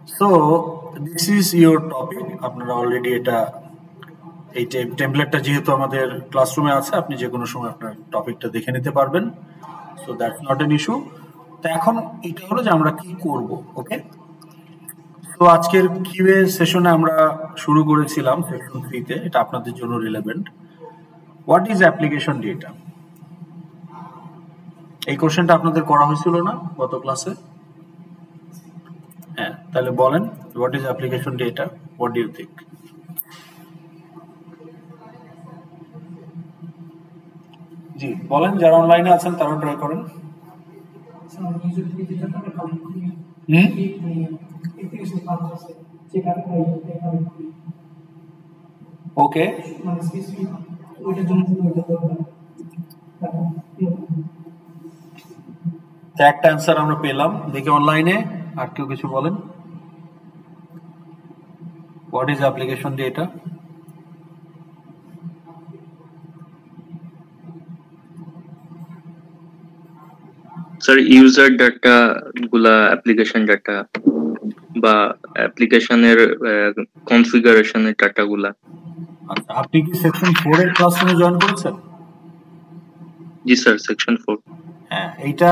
So this is your topic. আপনারা already এটা এই টেমপ্লেটটা যেহেতু আমাদের ক্লাসরুমে আছে, আপনি যে কোনো সময় আপনার টপিকটা দেখে নিতে পারবেন। So that's not an issue. তো এখন এটা হলো যে আমরা কি করব। ওকে, তো আজকের কিউএ সেশনে আমরা শুরু করেছিলাম সেকশন 3-তে, এটা আপনাদের জন্য relevant. What is application data? এই কোশ্চেনটা আপনাদের করা হয়েছিল না গত ক্লাসে? হ্যাঁ, তাহলে বলেন, what is application data? What do you think? জি বলেন, যারা অনলাইনে আছেন তারাও ট্রাই করেন। ওকে, একটা অ্যান্সার আমরা পেলাম। দেখি অনলাইনে আর কেউ কিছু বলেন। What is application data? Sir user data গুলা, অ্যাপ্লিকেশন ডাটা বা অ্যাপ্লিকেশনের কনফিগারেশনের ডাটা গুলা। আচ্ছা, আপনি কি সেকশন 4 এর ক্লাসরুমে জয়েন করেছেন? জি স্যার, সেকশন 4। হ্যাঁ, এইটা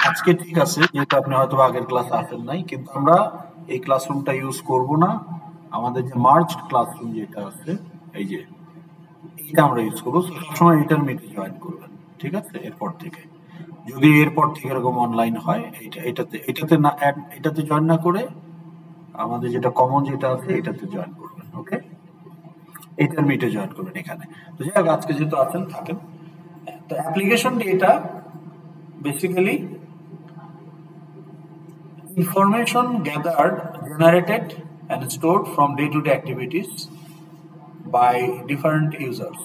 আজকে ঠিক আছে, যেহেতু আপনি হয়তো আগের ক্লাসে আসেন নাই, কিন্তু আমরা এই ক্লাসরুমটা ইউজ করব না। আমাদের যে মার্জড ক্লাসরুম যেটা আছে, এই যে এইটা আমরা ইউজ করবো। সবসময় এটার মিটে জয়েন করবেন, ঠিক আছে? এরপর থেকে যদি এরপর থেকে এরকম অনলাইন হয়, এটাতে জয়েন না করে আমাদের যেটা কমন যেটা আছে এটাতে জয়েন করবেন। ওকে, এটার মিটে জয়েন করবেন এখানে। তো যাই হোক, আজকে যেহেতু আছেন থাকেন। তো application data basically information gathered, generated and stored from day-to-day activities by different users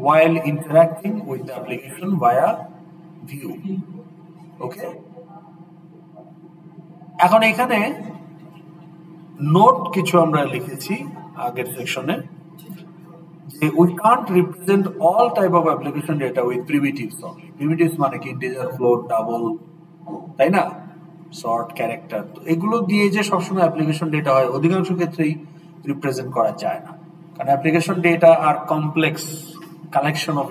while interacting with the application via view. Okay, এখন এখানে নোট কিছু আমরা লিখেছি আগের সেকশনে, যে we can't represent all type of application data with primitives only. Primitives মানে কি? ইন্টিজার, ফ্লোট, ডাবল, তাই না? Short, character. তো এগুলো দিয়ে যে সবসময় অ্যাপ্লিকেশন ডেটা হয়, অধিকাংশ ক্ষেত্রেই রিপ্রেজেন্ট করা যায় না, কারণ application data are complex collection of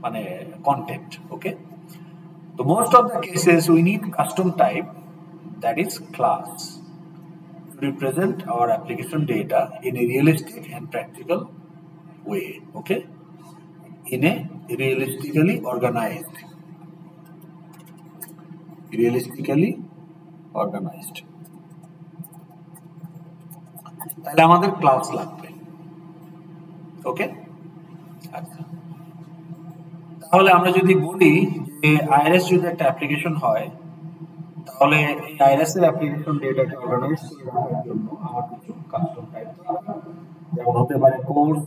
মানে কন্টেন্ট। ওকে, তো most of the cases we need custom type, that is class, to represent our application data in a realistic and practical way. Okay, in a realistically organized তাহলে আমাদের class লাগবে। ওকে, আচ্ছা, তাহলে আমরা যদি বলি যে আইআরএস যদি একটা অ্যাপ্লিকেশন হয়, তাহলে এই আইআরএস এর অ্যাপ্লিকেশন ডেটাকে অর্গানাইজ করে রাখার জন্য আমার কিছু কাস্টম টাইপ দরকার, যেমন হতে পারে course,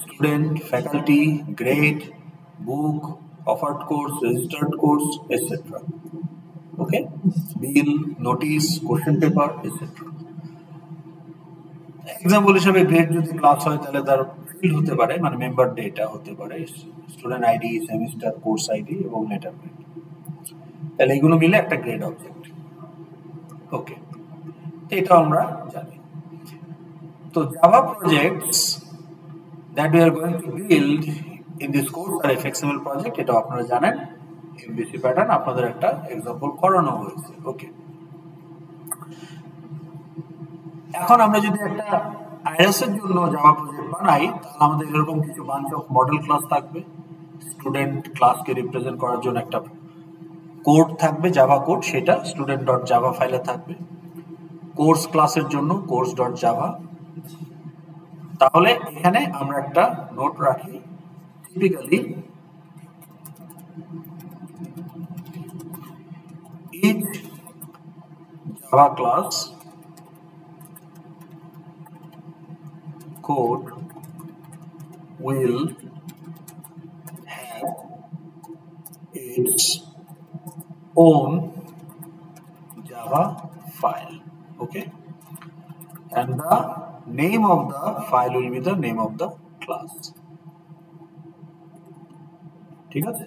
student, faculty, grade, book, offered course, registered course, etcetera. Okay, bill, notice, question paper, etcetera. Example হিসেবে গ্রেড যদি ক্লাস হয়, তাহলে তার ফিল্ড হতে পারে, মানে মেম্বার ডেটা হতে পারে, student ID, semester, course ID এবং লেটার গ্রেড। তাহলে এগুলো মিলে একটা গ্রেড অবজেক্ট। ওকে, এটা আমরা জানি। তো Java projects that we are going to build in this course are FXML project, এটা আপনারা জানেন। এমভিসি প্যাটার্ন আপনাদের একটা এক্সাম্পল করানো হয়েছে। ওকে, এখন আমরা যদি একটা আইএস এর জন্য জাভা প্রজেক্ট বানাই, তাহলে আমাদের এরকম কিছু বাঞ্চ অফ মডেল ক্লাস থাকবে। স্টুডেন্ট ক্লাসকে রিপ্রেজেন্ট করার জন্য একটা কোড থাকবে, জাভা কোড, সেটা স্টুডেন্ট ডট জাভা ফাইলে থাকবে। কোর্স ক্লাসের জন্য কোর্স ডট জাভা। তাহলে এখানে আমরা একটা নোট রাখি, typically each Java class code will have its own Java file. Okay, and the name of the file will be the name of the class. ঠিক আছে?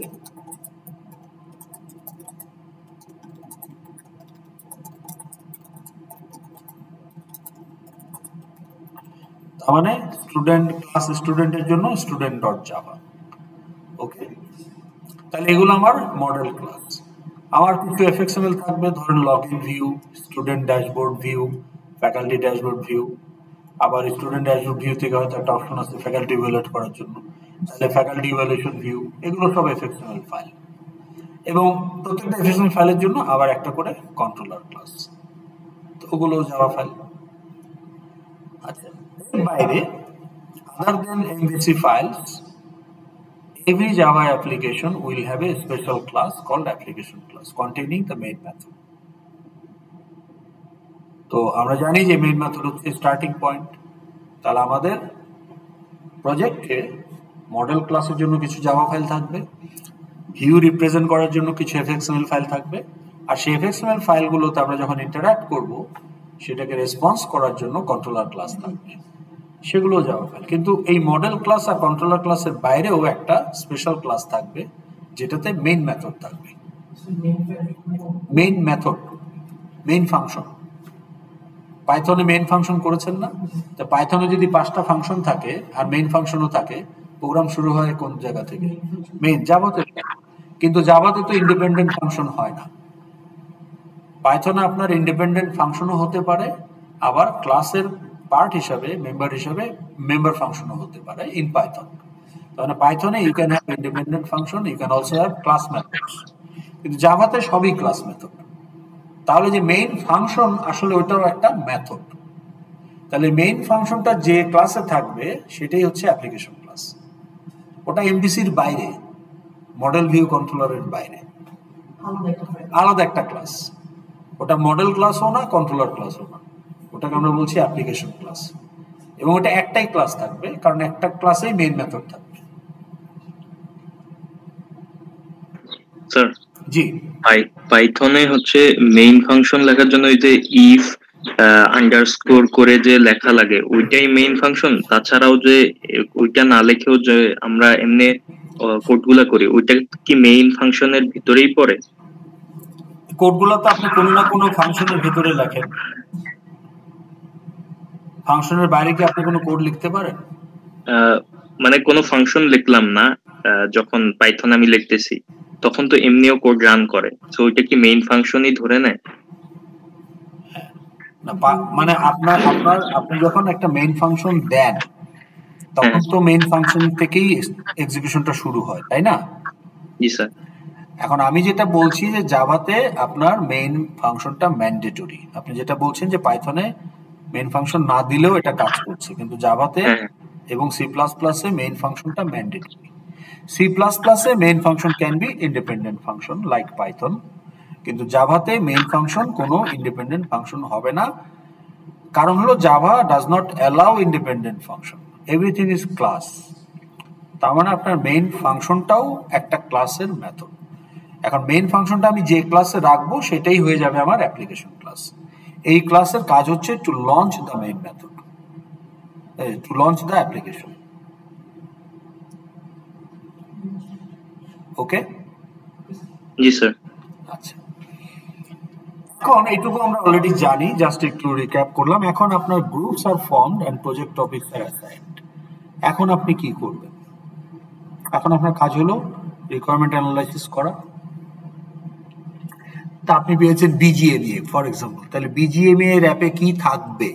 তার মানে স্টুডেন্ট ক্লাস স্টুডেন্টের জন্য স্টুডেন্ট ডট জাভা। ওকে, তাহলে এগুলো আমার মডেল ক্লাস। আমার কিছু এফএক্সএমএল থাকবে, ধরেন login view, student dashboard view, faculty dashboard view. আবার স্টুডেন্ট ড্যাশবোর্ড ভিউ থেকে হয়তো একটা অপশন আছে ফ্যাকাল্টি ইভ্যালুয়েট করার জন্য, তাহলে ফ্যাকাল্টি ইভ্যালুয়েশন ভিউ। এগুলো সব এফএক্সএমএল ফাইল, এবং প্রত্যেকটা এফএক্সএমএল ফাইলের জন্য আবার একটা করে কন্ট্রোলার ক্লাস। তো ওগুলো জাভা ফাইল। আচ্ছা, এর বাইরে other than MVC files, every Java application will have a special class called application class containing the main method. তো আমরা জানি যে মেইন মেথড হচ্ছে স্টার্টিং পয়েন্ট। তাহলে আমাদের প্রজেক্টে মডেল ক্লাসের জন্য কিছু জাভা ফাইল থাকবে, ভিউ রিপ্রেজেন্ট করার জন্য কিছু এফএক্সএমএল ফাইল থাকবে, আর সেই এফএক্সএমএল ফাইলগুলোতে আমরা যখন ইন্টারঅ্যাক্ট করব সেটাকে রেসপন্স করার জন্য কন্ট্রোলার ক্লাস থাকবে, সেগুলো জাভা ফাইল। কিন্তু এই মডেল ক্লাস আর কন্ট্রোলার ক্লাসের বাইরেও একটা স্পেশাল ক্লাস থাকবে যেটাতে মেইন মেথড থাকবে। Main method, main function. পাইথনে মেইন ফাংশন করেছেন না? তো পাইথনে যদি 5টা ফাংশন থাকে আর মেইন ফাংশনও থাকে, প্রোগ্রাম শুরু হয় কোন জায়গা থেকে? মেইন। জাভাতে, কিন্তু জাভাতে তো ইন্ডিপেন্ডেন্ট ফাংশন হয় না। পাইথনে আপনার ইন্ডিপেন্ডেন্ট ফাংশনও হতে পারে, আবার ক্লাসের পার্ট হিসাবে, মেম্বার হিসাবে মেম্বার ফাংশনও হতে পারে ইন পাইথন। তাহলে পাইথনে you can have independent function, you can also have class methods, কিন্তু জাভাতে সবই ক্লাস মেথড। তাহলে যে মেইন ফাংশন আসলে ওইটাও একটা মেথড। তাহলে মেইন ফাংশনটা যে ক্লাসে থাকবে সেটাই হচ্ছে অ্যাপ্লিকেশন ক্লাস। ওটা এমভিসির বাইরে, মডেল ভিউ কন্ট্রোলারের বাইরে, আলাদা একটা ক্লাস। ওটা মডেল ক্লাসও না, কন্ট্রোলার ক্লাসও না, ওটাকে আমরা বলছি অ্যাপ্লিকেশন ক্লাস। এবং ওটা একটাই ক্লাস থাকবে, কারণ একটা ক্লাসেই মেইন মেথড থাকবে। স্যার, জি, পাইথনে হচ্ছে মেইন ফাংশন লেখার জন্য ওই যে ইফ আন্ডারস্কোর করে যে লেখা লাগে ওইটাই মেইন ফাংশন। তাছাড়াও যে ওইটা না লেখেও যে আমরা এমনি কোডগুলা করি, ওইটা কি মেইন ফাংশনের ভিতরেই পড়ে? কোডগুলো তো আপনি কোনো না কোনো ফাংশনের ভিতরে লেখেন। ফাংশনের বাইরে কি আপনি কোনো কোড লিখতে পারেন? মানে কোনো ফাংশন লিখলাম না, যখন পাইথন আমি লিখতেছি তখন তো এমনিও কোড রান করে, তো ওইটা কি মেইন ফাংশনই ধরে নেয়? না, মানে আপনি যখন একটা মেইন ফাংশন দেন তখন তো মেইন ফাংশন থেকেই এক্সিকিউশনটা শুরু হয়, তাই না? জি স্যার। এখন আমি যেটা বলছি যে জাভাতে আপনার মেইন ফাংশনটা ম্যান্ডেটরি। আপনি যেটা বলছেন যে পাইথনে মেইন ফাংশন না দিলেও এটা কাজ করছে, কিন্তু জাভাতে এবং সি প্লাস প্লাসে মেইন ফাংশনটা ম্যান্ডেটরি। সি প্লাস প্লাসে main function can be independent function like Python, কিন্তু জাভাতে মেইন ফাংশন কোনো ইন্ডিপেন্ডেন্ট ফাংশন হবে না। কারণ হলো Java does not allow independent function, everything is class. তার মানে আপনার মেইন ফাংশনটাও একটা ক্লাসের মেথড। এখন মেইন ফাংশনটা আমি যে ক্লাসে রাখবো সেটাই হয়ে যাবে আমার অ্যাপ্লিকেশন ক্লাস। এই ক্লাসের কাজ হচ্ছে to launch the main method, to launch the application. Okay? জি স্যার। আচ্ছা, এখন এইটুকু আমরা অলরেডি জানি, জাস্ট একটু রিক্যাপ করলাম। এখন আপনার groups are formed and project topics are assigned. এখন আপনি কি করবেন? এখন আপনার কাজ হলো রিকোয়ারমেন্ট অ্যানালাইসিস করা। তা আপনি পেয়েছেন বিজিএমএ ফর এক্সাম্পল, তাহলে বিজিএমএ এর অ্যাপে কি থাকবে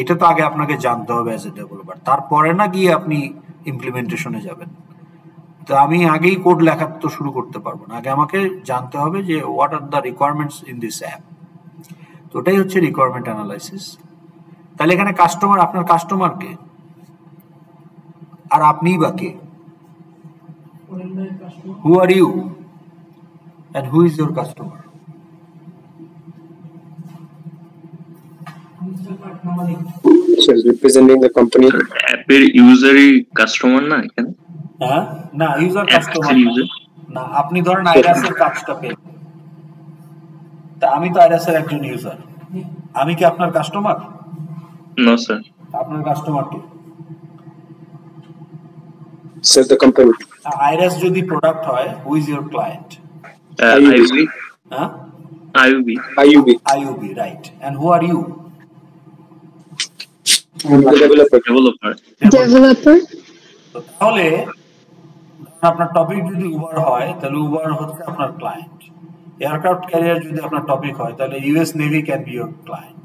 এটা তো আগে আপনাকে জানতে হবে অ্যাজ এ ডেভেলপার, তারপরে না গিয়ে আপনি ইমপ্লিমেন্টেশনে যাবেন। তো আমি আগেই কোড লেখা তো শুরু করতে পারবো না, আগে আমাকে জানতে হবে যে what are the requirements in this app. তো ওটাই হচ্ছে রিকোয়ারমেন্ট অ্যানালাইসিস। তাহলে এখানে কাস্টমার, আপনার কাস্টমার কে, আর আপনিই বা কে? Who are you and who is your customer? Representing the company. অ্যাপের ইউজারই কাস্টমার না এখানে? হ্যাঁ, না ইউজার কাস্টমার না। আপনি ধরেন আইরাসের কাজটা পেলেন, তা আমি তো আইরাসের একজন ইউজার, আমি কি আপনার কাস্টমার? No sir. আপনার কাস্টমার কে? Sir, the company. আইরাস যদি প্রোডাক্ট হয়, who is your client? IUB. হ্যাঁ, IUB. IUB, right. And who are you? The developer. Developer. Developer. তো তাহলে আপনার টপিক যদি উবার হয় তাহলে উবার হচ্ছে আপনার ক্লায়েন্ট। এয়ারক্রাফট ক্যারিয়ার যদি আপনার টপিক হয় তাহলে US navy can be your client.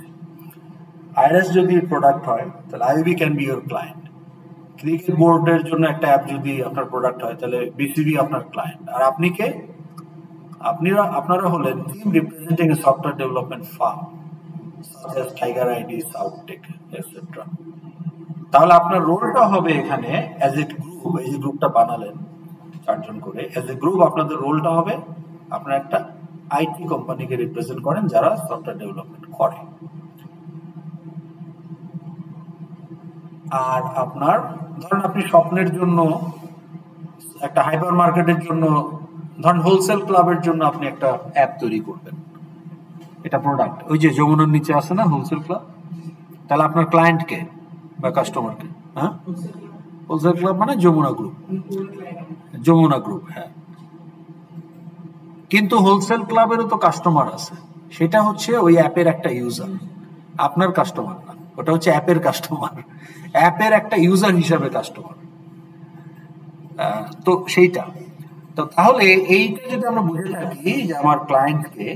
IRS যদি প্রোডাক্ট হয় তাহলে IB can be your client. Cricket বোর্ডের জন্য একটা অ্যাপ যদি আপনার প্রোডাক্ট হয় তাহলে বিসিবি আপনার ক্লায়েন্ট। আর আপনি কে? আপনারা হলেন team representing a software development firm such as Tiger ID, Southtech, etc. তাহলে আপনার রোলটা হবে এখানে অ্যাজ এ গ্রুপ, এই যে গ্রুপটা বানালেন 4 জন করে, অ্যাজ এ গ্রুপ আপনাদের রোলটা হবে আপনার একটা আইটি কোম্পানিকে রিপ্রেজেন্ট করেন যারা সফটওয়্যার ডেভেলপমেন্ট করে। আর আপনার ধরেন আপনি স্বপ্নের জন্য একটা হাইপার মার্কেটের জন্য, ধরেন হোলসেল ক্লাবের জন্য আপনি একটা অ্যাপ তৈরি করবেন, এটা প্রোডাক্ট। ওই যে যমুনার নিচে আছে না হোলসেল ক্লাব, তাহলে আপনার ক্লায়েন্ট কে বা কাস্টমার কে? হ্যাঁ, হোলসেল ক্লাব মানে যমুনা গ্রুপ। যমুনা গ্রুপ, হ্যাঁ। কিন্তু হোলসেল ক্লাবেরও তো কাস্টমার আছে, সেটা হচ্ছে ওই অ্যাপের একটা ইউজার, আপনার কাস্টমার না, ওটা হচ্ছে অ্যাপের কাস্টমার, অ্যাপের একটা ইউজার হিসাবে কাস্টমার। তো সেইটা তো তাহলে এইটা যদি আমরা বুঝে থাকি যে আমার ক্লায়েন্টকে,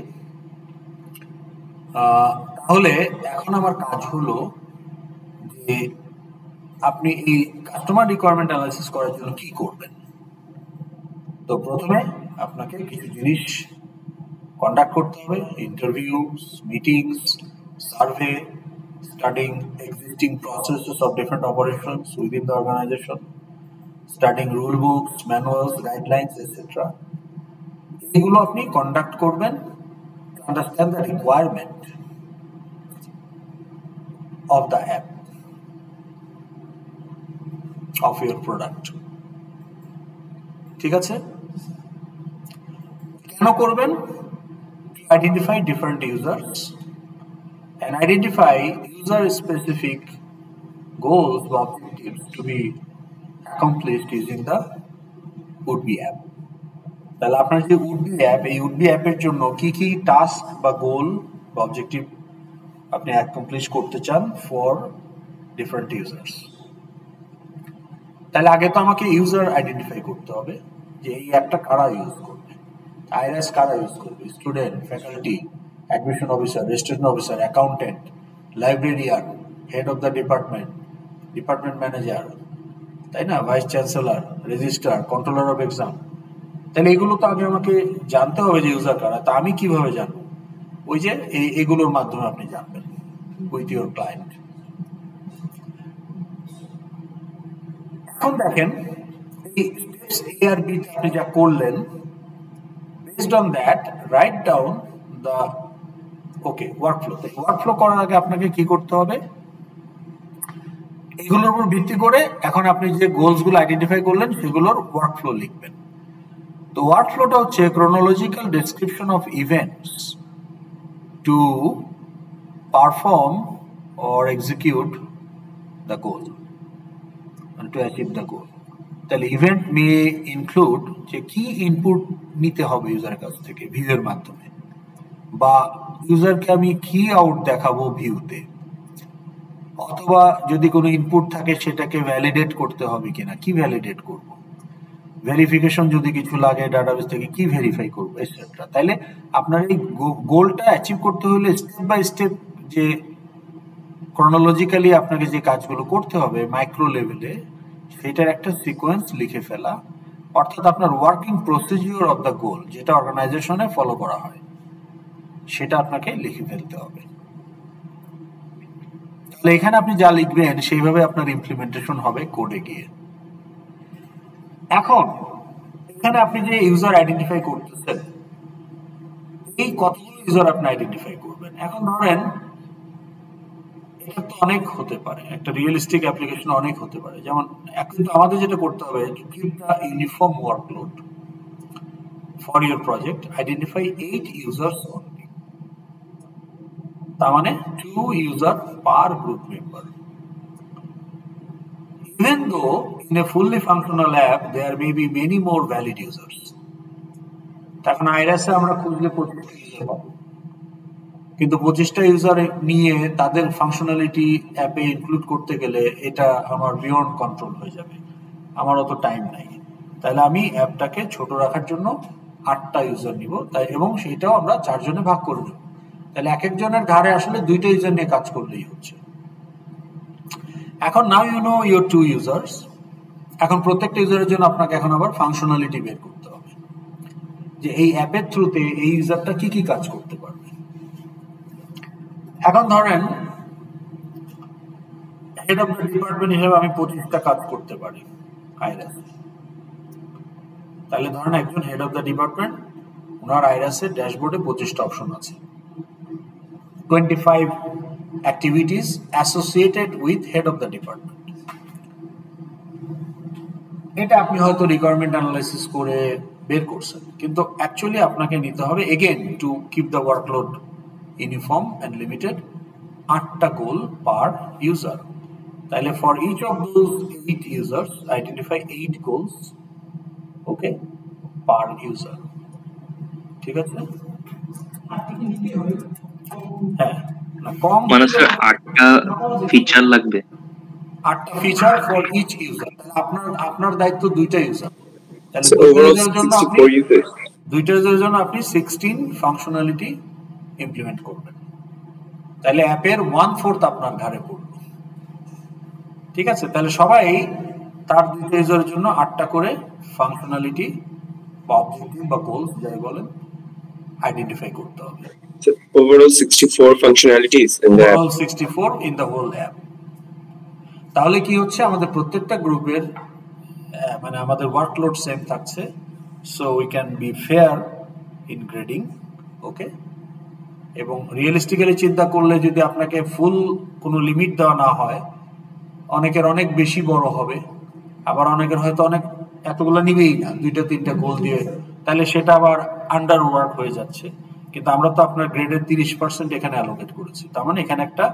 তাহলে এখন আমার কাজ হলো যে আপনি এই কাস্টমার রিকোয়ারমেন্ট অ্যানালাইসিস করার জন্য কি করবেন। তো প্রথমে আপনাকে কিছু জিনিস কন্ডাক্ট করতে হবে, interviews, meetings, survey, studying existing processes of different operations within the organisation, studying rule books, manuals, guidelines etcetera. এগুলো আপনি কন্ডাক্ট করবেন to understand the requirement of the app, of your product. ঠিক আছে? কেন করবেন? Identify different users and identify user specific goals or objectives to be accomplished using the would-be app. তাহলে আপনার যে would-be app, এই would-be অ্যাপের জন্য কি কি টাস্ক বা গোল বা অবজেক্টিভ আপনি অ্যাকমপ্লিশ করতে চান ফর ডিফারেন্ট ইউজার্স। তাহলে আগে তো আমাকে ইউজার আইডেন্টিফাই করতে হবে যে এই অ্যাপটা কারা ইউজ করবে, আইআরএস কারা ইউজ করবে, student, faculty, admission officer, registration officer, accountant, librarian, head of the department, department manager, তাই না, vice chancellor, registrar, controller of exam. তাহলে এগুলো তো আগে আমাকে জানতে হবে যে ইউজার কারা। তা আমি কিভাবে জানবো? ওই যে এগুলোর মাধ্যমে আপনি জানবেন উইথ ইউর ক্লায়েন্ট। এখন দেখেন এই স্টেপস এ আর বি আপনি যা করলেন, based on that write down the workflow. Workflow করার আগে আপনাকে কি করতে হবে? এগুলোর উপর ভিত্তি করে এখন আপনি যে গোলস গুলো আইডেন্টিফাই করলেন সেগুলোর ওয়ার্কফ্লো লিখবেন। তো ওয়ার্কফ্লোটা হচ্ছে chronological description of events to perform or execute the goal and to achieve the goal. তাহলে ইভেন্ট মে ইনক্লুড যে কি ইনপুট নিতে হবে ইউজারের কাছ থেকে ভিউয়ের মাধ্যমে, বা ইউজারকে আমি কি আউট দেখাবো ভিউতে, অথবা যদি কোনো ইনপুট থাকে সেটাকে ভ্যালিডেট করতে হবে কিনা, কি ভ্যালিডেট করব, ভেরিফিকেশন যদি কিছু লাগে ডাটাবেস থেকে কি ভেরিফাই করবো এটসেট্রা। তাইলে আপনার এই গোলটা অ্যাচিভ করতে হলে স্টেপ বাই স্টেপ যে ক্রোনোলজিক্যালি আপনাকে যে কাজগুলো করতে হবে মাইক্রো লেভেলে, সেটার একটা সিকোয়েন্স লিখে ফেলা, অর্থাৎ আপনার ওয়ার্কিং প্রসিডিওর অফ দ্য গোল যেটা অর্গানাইজেশনে ফলো করা হয় সেটা আপনাকে লিখে ফেলতে হবে। তাহলে এখানে আপনি যা লিখবেন সেইভাবে আপনার ইমপ্লিমেন্টেশন হবে কোডে গিয়ে। এখন এখানে আপনি যে ইউজার আইডেন্টিফাই করতেছেন, এই কতগুলো ইউজার আপনি আইডেন্টিফাই করবেন। এখন ধরেন এটা তো অনেক হতে পারে, একটা রিয়েলিস্টিক অ্যাপ্লিকেশন অনেক হতে পারে। যেমন এখন তো আমাদের যেটা করতে হবে, give the uniform workload for your project, identify 8 users only. তার মানে 2 user per group member. Even though in a fully functional app there may be many more valid users. তখন আইআরএস এ আমরা খুঁজলে 25 ইউজার পাবো, কিন্তু 25টা ইউজার নিয়ে তাদের functionality অ্যাপে ইনক্লুড করতে গেলে এটা আমার বিয়ন্ড কন্ট্রোল হয়ে যাবে, আমার অত টাইম নাই। তাহলে আমি অ্যাপটাকে ছোট রাখার জন্য 8টা ইউজার নিব, তাই এবং সেটাও আমরা 4 জনে ভাগ করে নেব। তাহলে এক একজনের ঘাড়ে আসলে 2টা ইউজার নিয়ে কাজ করলেই হচ্ছে। এখন now you know your 2 users. এখন প্রত্যেকটা ইউজারের জন্য আপনাকে এখন আবার ফাংশনালিটি বের করতে হবে যে এই অ্যাপের থ্রুতে এই ইউজারটা কি কি কাজ করতে পারবে। এখন ধরেন হেড অফ দ্য ডিপার্টমেন্ট হিসেবে আমি 25টা কাজ করতে পারি আইরাস। তাহলে ধরেন একজন হেড অফ দ্য ডিপার্টমেন্ট, ওনার আইরাসের ড্যাশবোর্ডে 25টা অপশন আছে, 25 activities associated with head of the department. এটা আপনি হয়তো রিকোয়ারমেন্ট অ্যানালাইসিস করে বের করছেন, কিন্তু অ্যাকচুয়ালি আপনাকে নিতে হবে again to keep the workload uniform and limited 8টা গোল পার ইউজার। তাহলে for each of those 8 users identify 8 goals, okay, per user. ঠিক আছে? হ্যাঁ, না কম মানে স্যার 8টা ফিচার লাগবে, 8টা ফিচার ফর ইচ ইউজার। আপনার দায়িত্ব 2টা ইউজার, তাহলে So overall 64 users. 2টা ইউজারের জন্য আপনি 16 ফাংশনালিটি ইমপ্লিমেন্ট করবেন। তাহলে অ্যাপের 1/4 আপনার ঘাড়ে পড়বে। ঠিক আছে? তাহলে সবাই তার 2টা ইউজারের জন্য 8টা করে ফাংশনালিটি বা অবজেক্টিভ বা গোলস যাই বলেন আইডেন্টিফাই করতে হবে। So overall 64 functionalities in the app. Overall 64 in the whole app. তাহলে কি হচ্ছে, আমাদের প্রত্যেকটা গ্রুপের মানে আমাদের ওয়ার্কলোড সেম থাকছে, so we can be fair in grading, okay. এবং রিয়েলিস্টিক্যালি চিন্তা করলে যদি আপনাকে ফুল কোনো লিমিট দেওয়া না হয়, অনেকের অনেক বেশি বড় হবে, আবার অনেকের হয়তো অনেক এতগুলো নিবেই না, 2টা-3টা গোল দিয়ে, তাহলে সেটা আবার আন্ডার ওয়ার্ক হয়ে যাচ্ছে। কিন্তু আমরা তো আপনার গ্রেডের 30% এখানে অ্যালোকেট করেছি, তার মানে এখানে একটা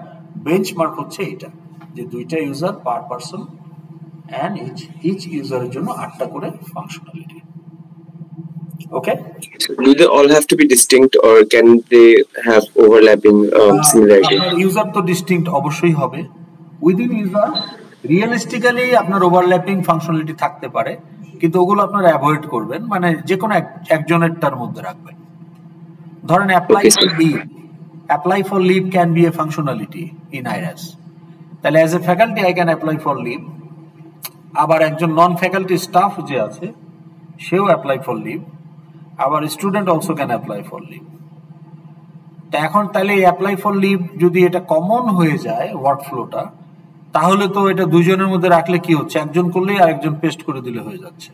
বেঞ্চমার্ক হচ্ছে এইটা যে 2টা user per person and each ইউজারের জন্য 8টা করে functionality, okay. So do they all have to be distinct or can they have overlapping similarities? আপনার ইউজার তো ডিস্টিংক্ট অবশ্যই হবে। উইদিন ইউজার রিয়েলিস্টিক্যালি আপনার ওভারল্যাপিং ফাংশনালিটি থাকতে পারে, কিন্তু ওগুলো আপনারা অ্যাভয়েড করবেন, মানে যে কোনো একজনেরটার মধ্যে রাখবেন। ধরেন apply for leave can be a functionality in IRAS. তাহলে as a faculty I can apply for leave, আবার একজন নন ফ্যাকাল্টি স্টাফ যে আছে সেও অ্যাপ্লাই ফর লিভ, আবার student also can apply for leave. তা এখন তাহলে অ্যাপ্লাই ফর লিভ যদি এটা কমন হয়ে যায় ওয়ার্কফ্লোটা, তাহলে তো এটা দুজনের মধ্যে রাখলে কি হচ্ছে, একজন করলেই আরেকজন পেস্ট করে দিলে হয়ে যাচ্ছে,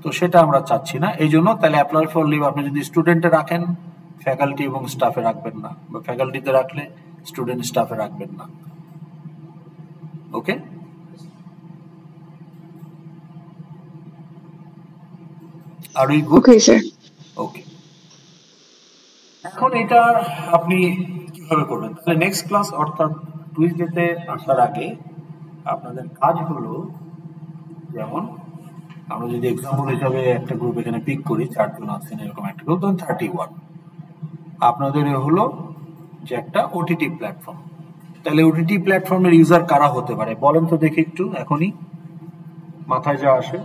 তো সেটা আমরা চাচ্ছি না। এই জন্য তাহলে অ্যাপ্লাই ফর লিভ আপনি যদি স্টুডেন্টে রাখেন, ফ্যাকাল্টি এবং স্টাফে রাখবেন না, বা ফ্যাকাল্টিতে রাখলে স্টুডেন্ট স্টাফে রাখবেন না, ওকে। আর উই গুড? Okay, sir. ওকে। এখন এটা আপনি কিভাবে করবেন, তাহলে নেক্সট ক্লাস অর্থাৎ টুইসডেতে আসার আগে আপনাদের কাজ হলো, যেমন আমরা যদি এক্সাম্পল হিসাবে একটা গ্রুপ এখানে পিক করি, 4 জন আছেন এরকম একটা গ্রুপ, ধরুন 31, আপনাদের হলো যে একটা ওটিটি প্ল্যাটফর্ম। তাহলে ওটিটি প্ল্যাটফর্মের ইউজার কারা হতে পারে বলেন তো দেখি একটু, এখনই মাথায় যা আসে।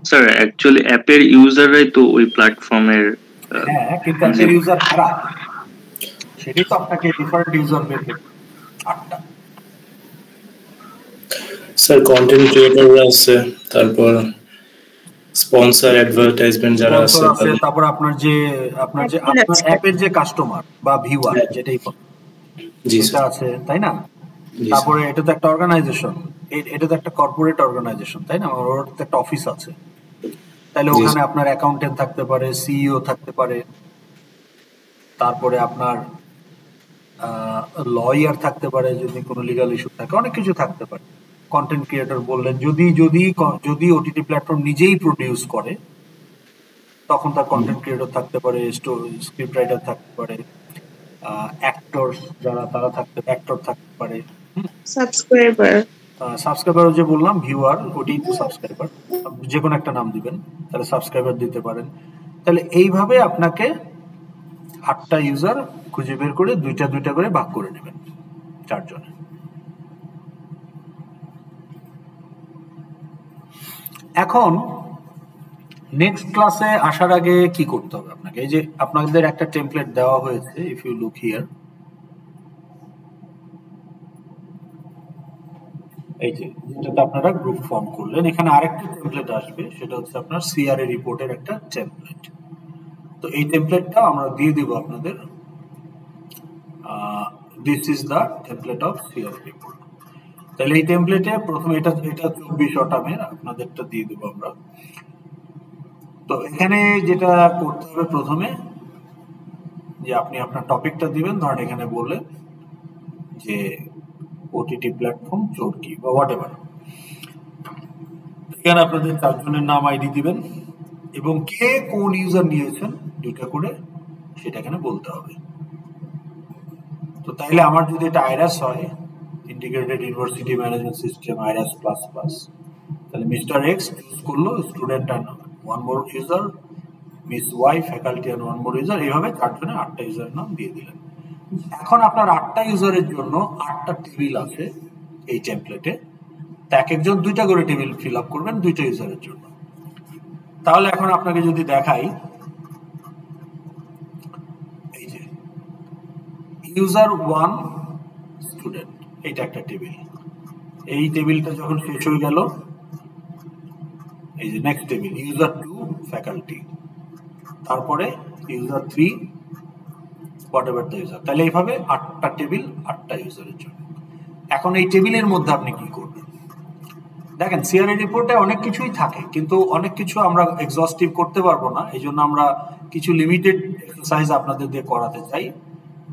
স্যার অ্যাকচুয়ালি অ্যাপের ইউজাররাই তো ওই প্ল্যাটফর্মের। হ্যাঁ, কিন্তু অ্যাপের ইউজার কারা সেটাই তো আপনাকে ডিফারেন্ট ইউজার বের করতে 8টা। স্যার কন্টেন্ট ক্রিয়েটররা আছে, তারপর স্পন্সর অ্যাডভার্টাইজমেন্ট যারা আছে, তারপর আপনার অ্যাপের যে কাস্টমার বা ভিউয়ার যেটাই জি সেটা আছে, তাই না? তারপরে এটা তো একটা অর্গানাইজেশন, এটা তো একটা কর্পোরেট অর্গানাইজেশন, তাই না? ওর তো একটা অফিস আছে, তাহলে ওখানে আপনার অ্যাকাউন্টেন্ট থাকতে পারে, সিইও থাকতে পারে, তারপরে আপনার লয়ার থাকতে পারে যদি কোনো লিগ্যাল ইস্যু থাকে, অনেক কিছু থাকতে পারে। কন্টেন্ট ক্রিয়েটর বললেন, যদি ওটিটি প্ল্যাটফর্ম নিজেই প্রডিউস করে তখন তার কন্টেন্ট ক্রিয়েটর থাকতে পারে, স্ক্রিপ্ট রাইটার থাকতে পারে, অ্যাক্টর যারা তারা থাকতে অ্যাক্টর থাকতে পারে, Subscriber. সাবস্ক্রাইবার যে বললাম ভিউয়ার, ওটি তো সাবস্ক্রাইবার, যে কোনো একটা নাম দিবেন, তাহলে সাবস্ক্রাইবার দিতে পারেন। তাহলে এইভাবে আপনাকে 8টা ইউজার খুঁজে বের করে দুইটা করে ভাগ করে নেবেন 4 জনে। এখন নেক্সট ক্লাসে আসার আগে কি করতে হবে আপনাকে? এই যে আপনাদের একটা টেমপ্লেট দেওয়া হয়েছে, ইফ ইউ লুক হিয়ার, এই যে যেটাতে আপনারা গ্রুপ ফর্ম করলেন, এখানে আরেকটা টেমপ্লেট আসবে, সেটা হচ্ছে আপনার সিআরএ রিপোর্টের একটা টেমপ্লেট। তো এই টেমপ্লেটটা আমরা দিয়ে দিব আপনাদের। This is the template of CRA report. তাহলে এই টেমপ্লেটে প্রথমে এটা 24 অটামের আপনাদেরটা দিয়ে দেবো আমরা। তো এখানে যেটা করতে হবে প্রথমে, যে আপনি আপনার টপিকটা দিবেন, ধরেন এখানে বললেন যে ওটিটি প্ল্যাটফর্ম চোরকি বা হোয়াট এভার। এখানে আপনাদের 4 জনের নাম, আইডি দিবেন এবং কে কোন ইউজার নিয়েছেন 2টা করে সেটা এখানে বলতে হবে। তো তাইলে আমার যদি এটা আইরাস হয়, integrated university management system IRAS plus plus, তাহলে মিস্টার এক্স চুজ করলো student and 1 more user, miss Y faculty and 1 more user, এইভাবে 4 জনে 8টা ইউজারের নাম দিয়ে দিলেন। এখন আপনার 8টা ইউজারের জন্য 8টা টেবিল আছে এই টেমপ্লেটে, তা এক একজন 2টা করে টেবিল ফিল আপ করবেন 2টা ইউজারের জন্য। তাহলে এখন আপনাকে যদি দেখাই, এই যে ইউজার 1 স্টুডেন্ট, এইটা একটা টেবিল। এই টেবিলটা যখন শেষ হয়ে গেল, এই যে নেক্সট টেবিল ইউজার 2 ফ্যাকাল্টি, তারপরে ইউজার 3 হোয়াটএভার দ্য ইউজার। তাহলে এইভাবে 8টা টেবিল 8টা ইউজারের জন্য। এখন এই টেবিলের মধ্যে আপনি কি করবেন? দেখেন সিআরএ রিপোর্টে অনেক কিছুই থাকে, কিন্তু অনেক কিছু আমরা এক্সহস্টিভ করতে পারবো না, এই জন্য আমরা কিছু লিমিটেড এক্সারসাইজ আপনাদের দিয়ে করাতে চাই,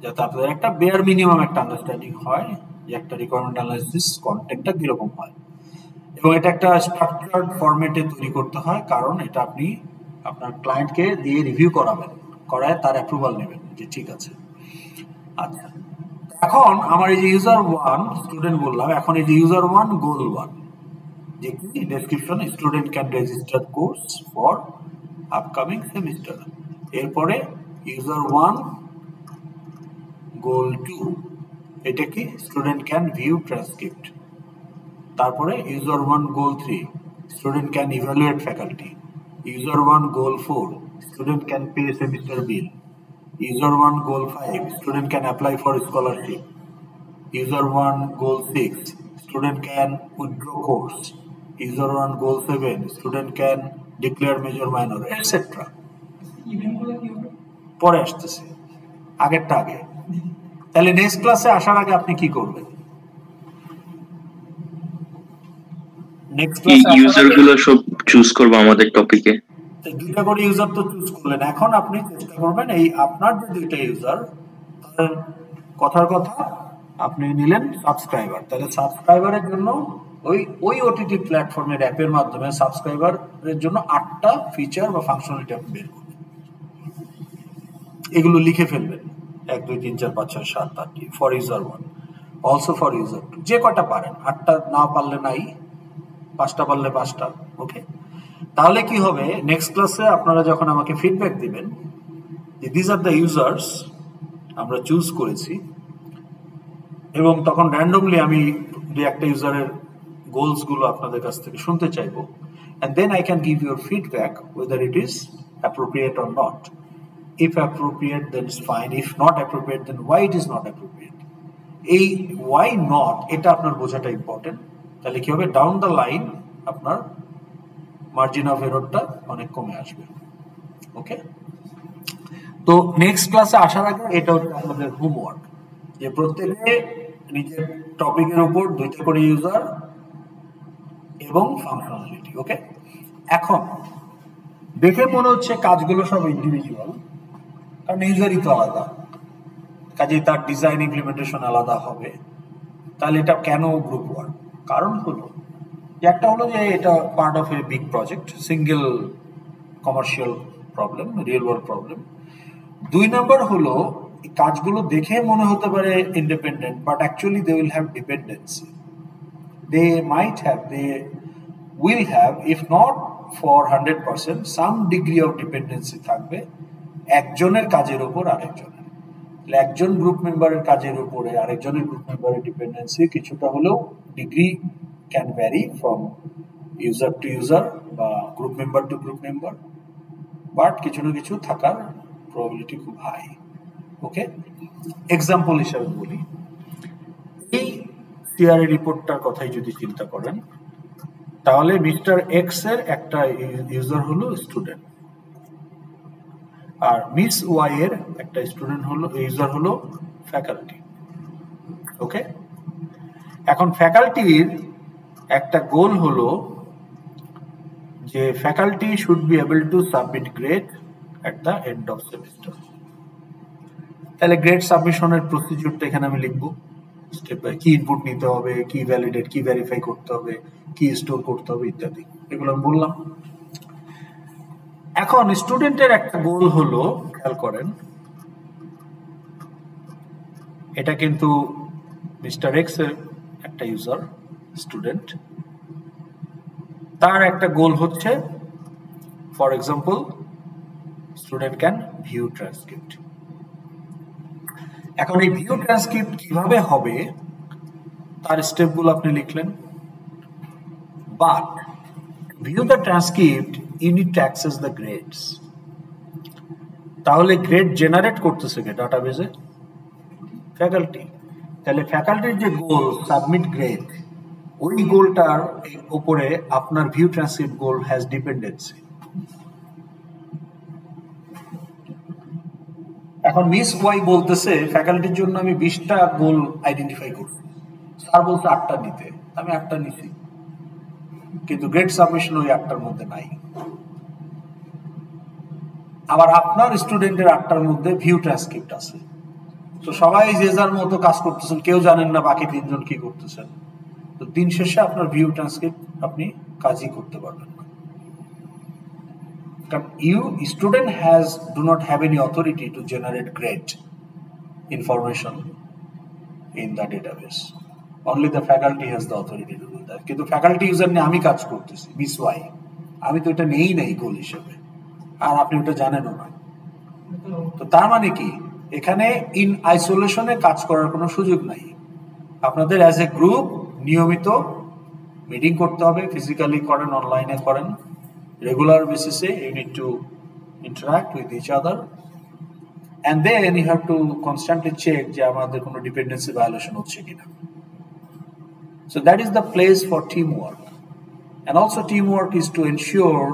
যাতে আপনাদের একটা বেয়ার মিনিমাম একটা আন্ডারস্ট্যান্ডিং হয় যে একটা রিকোয়ারমেন্ট অ্যানালাইসিস কন্টেন্টটা কিরকম হয়। এবং এটা একটা স্ট্রাকচার্ড ফরম্যাটে তৈরি করতে হয়, কারণ এটা আপনি আপনার ক্লায়েন্টকে দিয়ে রিভিউ করাবেন, করায় তার অ্যাপ্রুভাল নেবেন যে ঠিক আছে। আচ্ছা, এখন আমার এই যে ইউজার 1 স্টুডেন্ট বললাম, এখন এই যে ইউজার 1 গোল 1, যে কি description, student can register course for upcoming semester. এরপরে ইউজার 1 গোল 2, এটা কি স্টুডেন্ট ক্যান ভিউ ট্রান্সক্রিপ্ট। তারপরে user 1 goal 3, student can evaluate faculty. User 1 goal 4, student can pay semester bill. User 1 goal 5, student can apply for scholarship. User 1 goal 6, student can withdraw course. User 1 goal 7, student can declare major minor, etc. পরে আসতেছে, আগেরটা আগে। তাহলে next ক্লাসে আসার আগে আপনি কি করবেন? নেক্সট ক্লাসে ইউজার গুলো সব চুজ করব আমাদের টপিকে। 2টা করে ইউজার তো চুজ করলেন, এখন আপনি চেষ্টা করবেন এই আপনার যে 2টা ইউজার, তার কথার কথা আপনি নিলেন সাবস্ক্রাইবার, তাহলে সাবস্ক্রাইবারের জন্য ওই ওটিটি প্ল্যাটফর্মের অ্যাপের মাধ্যমে সাবস্ক্রাইবারের জন্য 8টা ফিচার বা ফাংশনালিটি আপনি বের করবেন। এগুলো লিখে ফেলবেন 1 2 3 4 5 6 7 8 for user 1, also for user 2, যে কটা পারেন। 8টা না পারলে নাই, 5টা পারলে 5টা। ওকে, তাহলে কি হবে, নেক্সট ক্লাসে আপনারা যখন আমাকে ফিডব্যাক দিবেন যে দিস আর দ্য ইউজার্স আমরা চুজ করেছি, এবং তখন র্যান্ডমলি আমি 2-1টা ইউজারের গোলস গুলো আপনাদের কাছ থেকে শুনতে চাইবো, and then I can give your feedback whether it is appropriate or not. If appropriate, then it's fine. If not appropriate, then why it is not appropriate. এই why not এটা আপনার বোঝাটা ইম্পর্টেন্ট। তাহলে কি হবে, ডাউন দ্য লাইন আপনার margin of এররটা অনেক কমে আসবে। ওকে, তো নেক্সট ক্লাসে আসার আগে এটা হচ্ছে আপনাদের হোমওয়ার্ক, যে প্রত্যেকে নিজের টপিকের উপর 2টা করে ইউজার এবং ফাংশনালিটি। ওকে, এখন দেখে মনে হচ্ছে কাজগুলো সব ইন্ডিভিজুয়াল, কারণ ইউজারই তো আলাদা, কাজেই তার ডিজাইন ইমপ্লিমেন্টেশন আলাদা হবে। তাহলে এটা কেন গ্রুপ ওয়ার্ক? কারণ হলো একটা হলো যে এটা part of a big project, single commercial problem, real world problem. 2 number হলো কাজগুলো দেখে মনে হতে পারে independent, but actually they will have dependency. they will have, if not for 100%, some degree of dependency থাকবে একজনের কাজের উপর আরেকজনের। একজন গ্রুপ মেম্বারের কাজের উপরে আরেকজনের গ্রুপ মেম্বারের ডিপেন্ডেন্সি কিছুটা হলেও degree can vary from user to user বা group member to group member, but কিছু না কিছু থাকার প্রবাবিলিটি খুব হাই। ওকে, এক্সাম্পল হিসাবে বলি, এই সিআরএ রিপোর্টটার কথাই যদি চিন্তা করেন, তাহলে মিস্টার এক্স এর একটা ইউজার হলো স্টুডেন্ট, আর মিস ওয়াই এর একটা স্টুডেন্ট হলো ইউজার হলো ফ্যাকাল্টি। ওকে, এখন ফ্যাকাল্টির একটা গোল হলো যে faculty should be able to submit grade at the end of semester. তাহলে গ্রেড সাবমিশনের প্রসিডিউরটা এখানে আমি লিখবো, স্টেপ বাই, কি ইনপুট নিতে হবে, কি ভ্যালিডেট, কি ভেরিফাই করতে হবে, কি স্টোর করতে হবে ইত্যাদি, এগুলো আমি বললাম। এখন স্টুডেন্টের একটা গোল হলো, খেয়াল করেন, এটা কিন্তু মিস্টার এক্স এর একটা ইউজার স্টুডেন্ট, তার একটা গোল হচ্ছে for example student can view transcript. এখন এই ভিউ ট্রান্সক্রিপ্ট কিভাবে হবে তার স্টেপগুলো আপনি লিখলেন, but view the transcript you need to access the grades. তাহলে গ্রেড জেনারেট করতেছে কে ডাটাবেজে? ফ্যাকাল্টি। তাহলে ফ্যাকাল্টির যে গোল সাবমিট গ্রেড, ওই গোলটার উপরে আপনার view transcript goal has dependency. এখন মিস ওয়াই বলতেছে ফ্যাকাল্টির জন্য আমি 20টা গোল আইডেন্টিফাই করছি, স্যার বলছে 8টা নিতে, আমি 8টা নিছি, কিন্তু গ্রেড সাবমিশন ওই 8টার মধ্যে নাই। আবার আপনার স্টুডেন্টের 8টার মধ্যে ভিউ ট্রান্সক্রিপ্ট আছে, তো সবাই যে যার মতো কাজ করতেছেন, কেউ জানেন না বাকি 3 জন কি করতেছেন, তো দিন শেষে আপনার ভিউ ট্রান্সক্রিপ্ট আপনি কাজই করতে পারবেন না, কারণ student do not have any authority to generate grade information in the database. Only the faculty has the authority to do that. কিন্তু ফ্যাকাল্টি ইউজার নিয়ে আমি কাজ করতেছি, মিস ওয়াই, আমি তো এটা নেই নাই গোল হিসেবে, আর আপনি ওটা জানেনও না। তো তার মানে কি, এখানে ইন আইসোলেশনে কাজ করার কোনো সুযোগ নাই। আপনাদের অ্যাজ এ গ্রুপ নিয়মিত মিটিং করতে হবে, ফিজিক্যালি করেন, অনলাইনে করেন, রেগুলার বেসিসে you need to interact with each other, and then you have to constantly check যে আমাদের কোনো ডিপেন্ডেন্সি ভায়োলেশন হচ্ছে কিনা। So that is the place for teamwork, and also teamwork is to ensure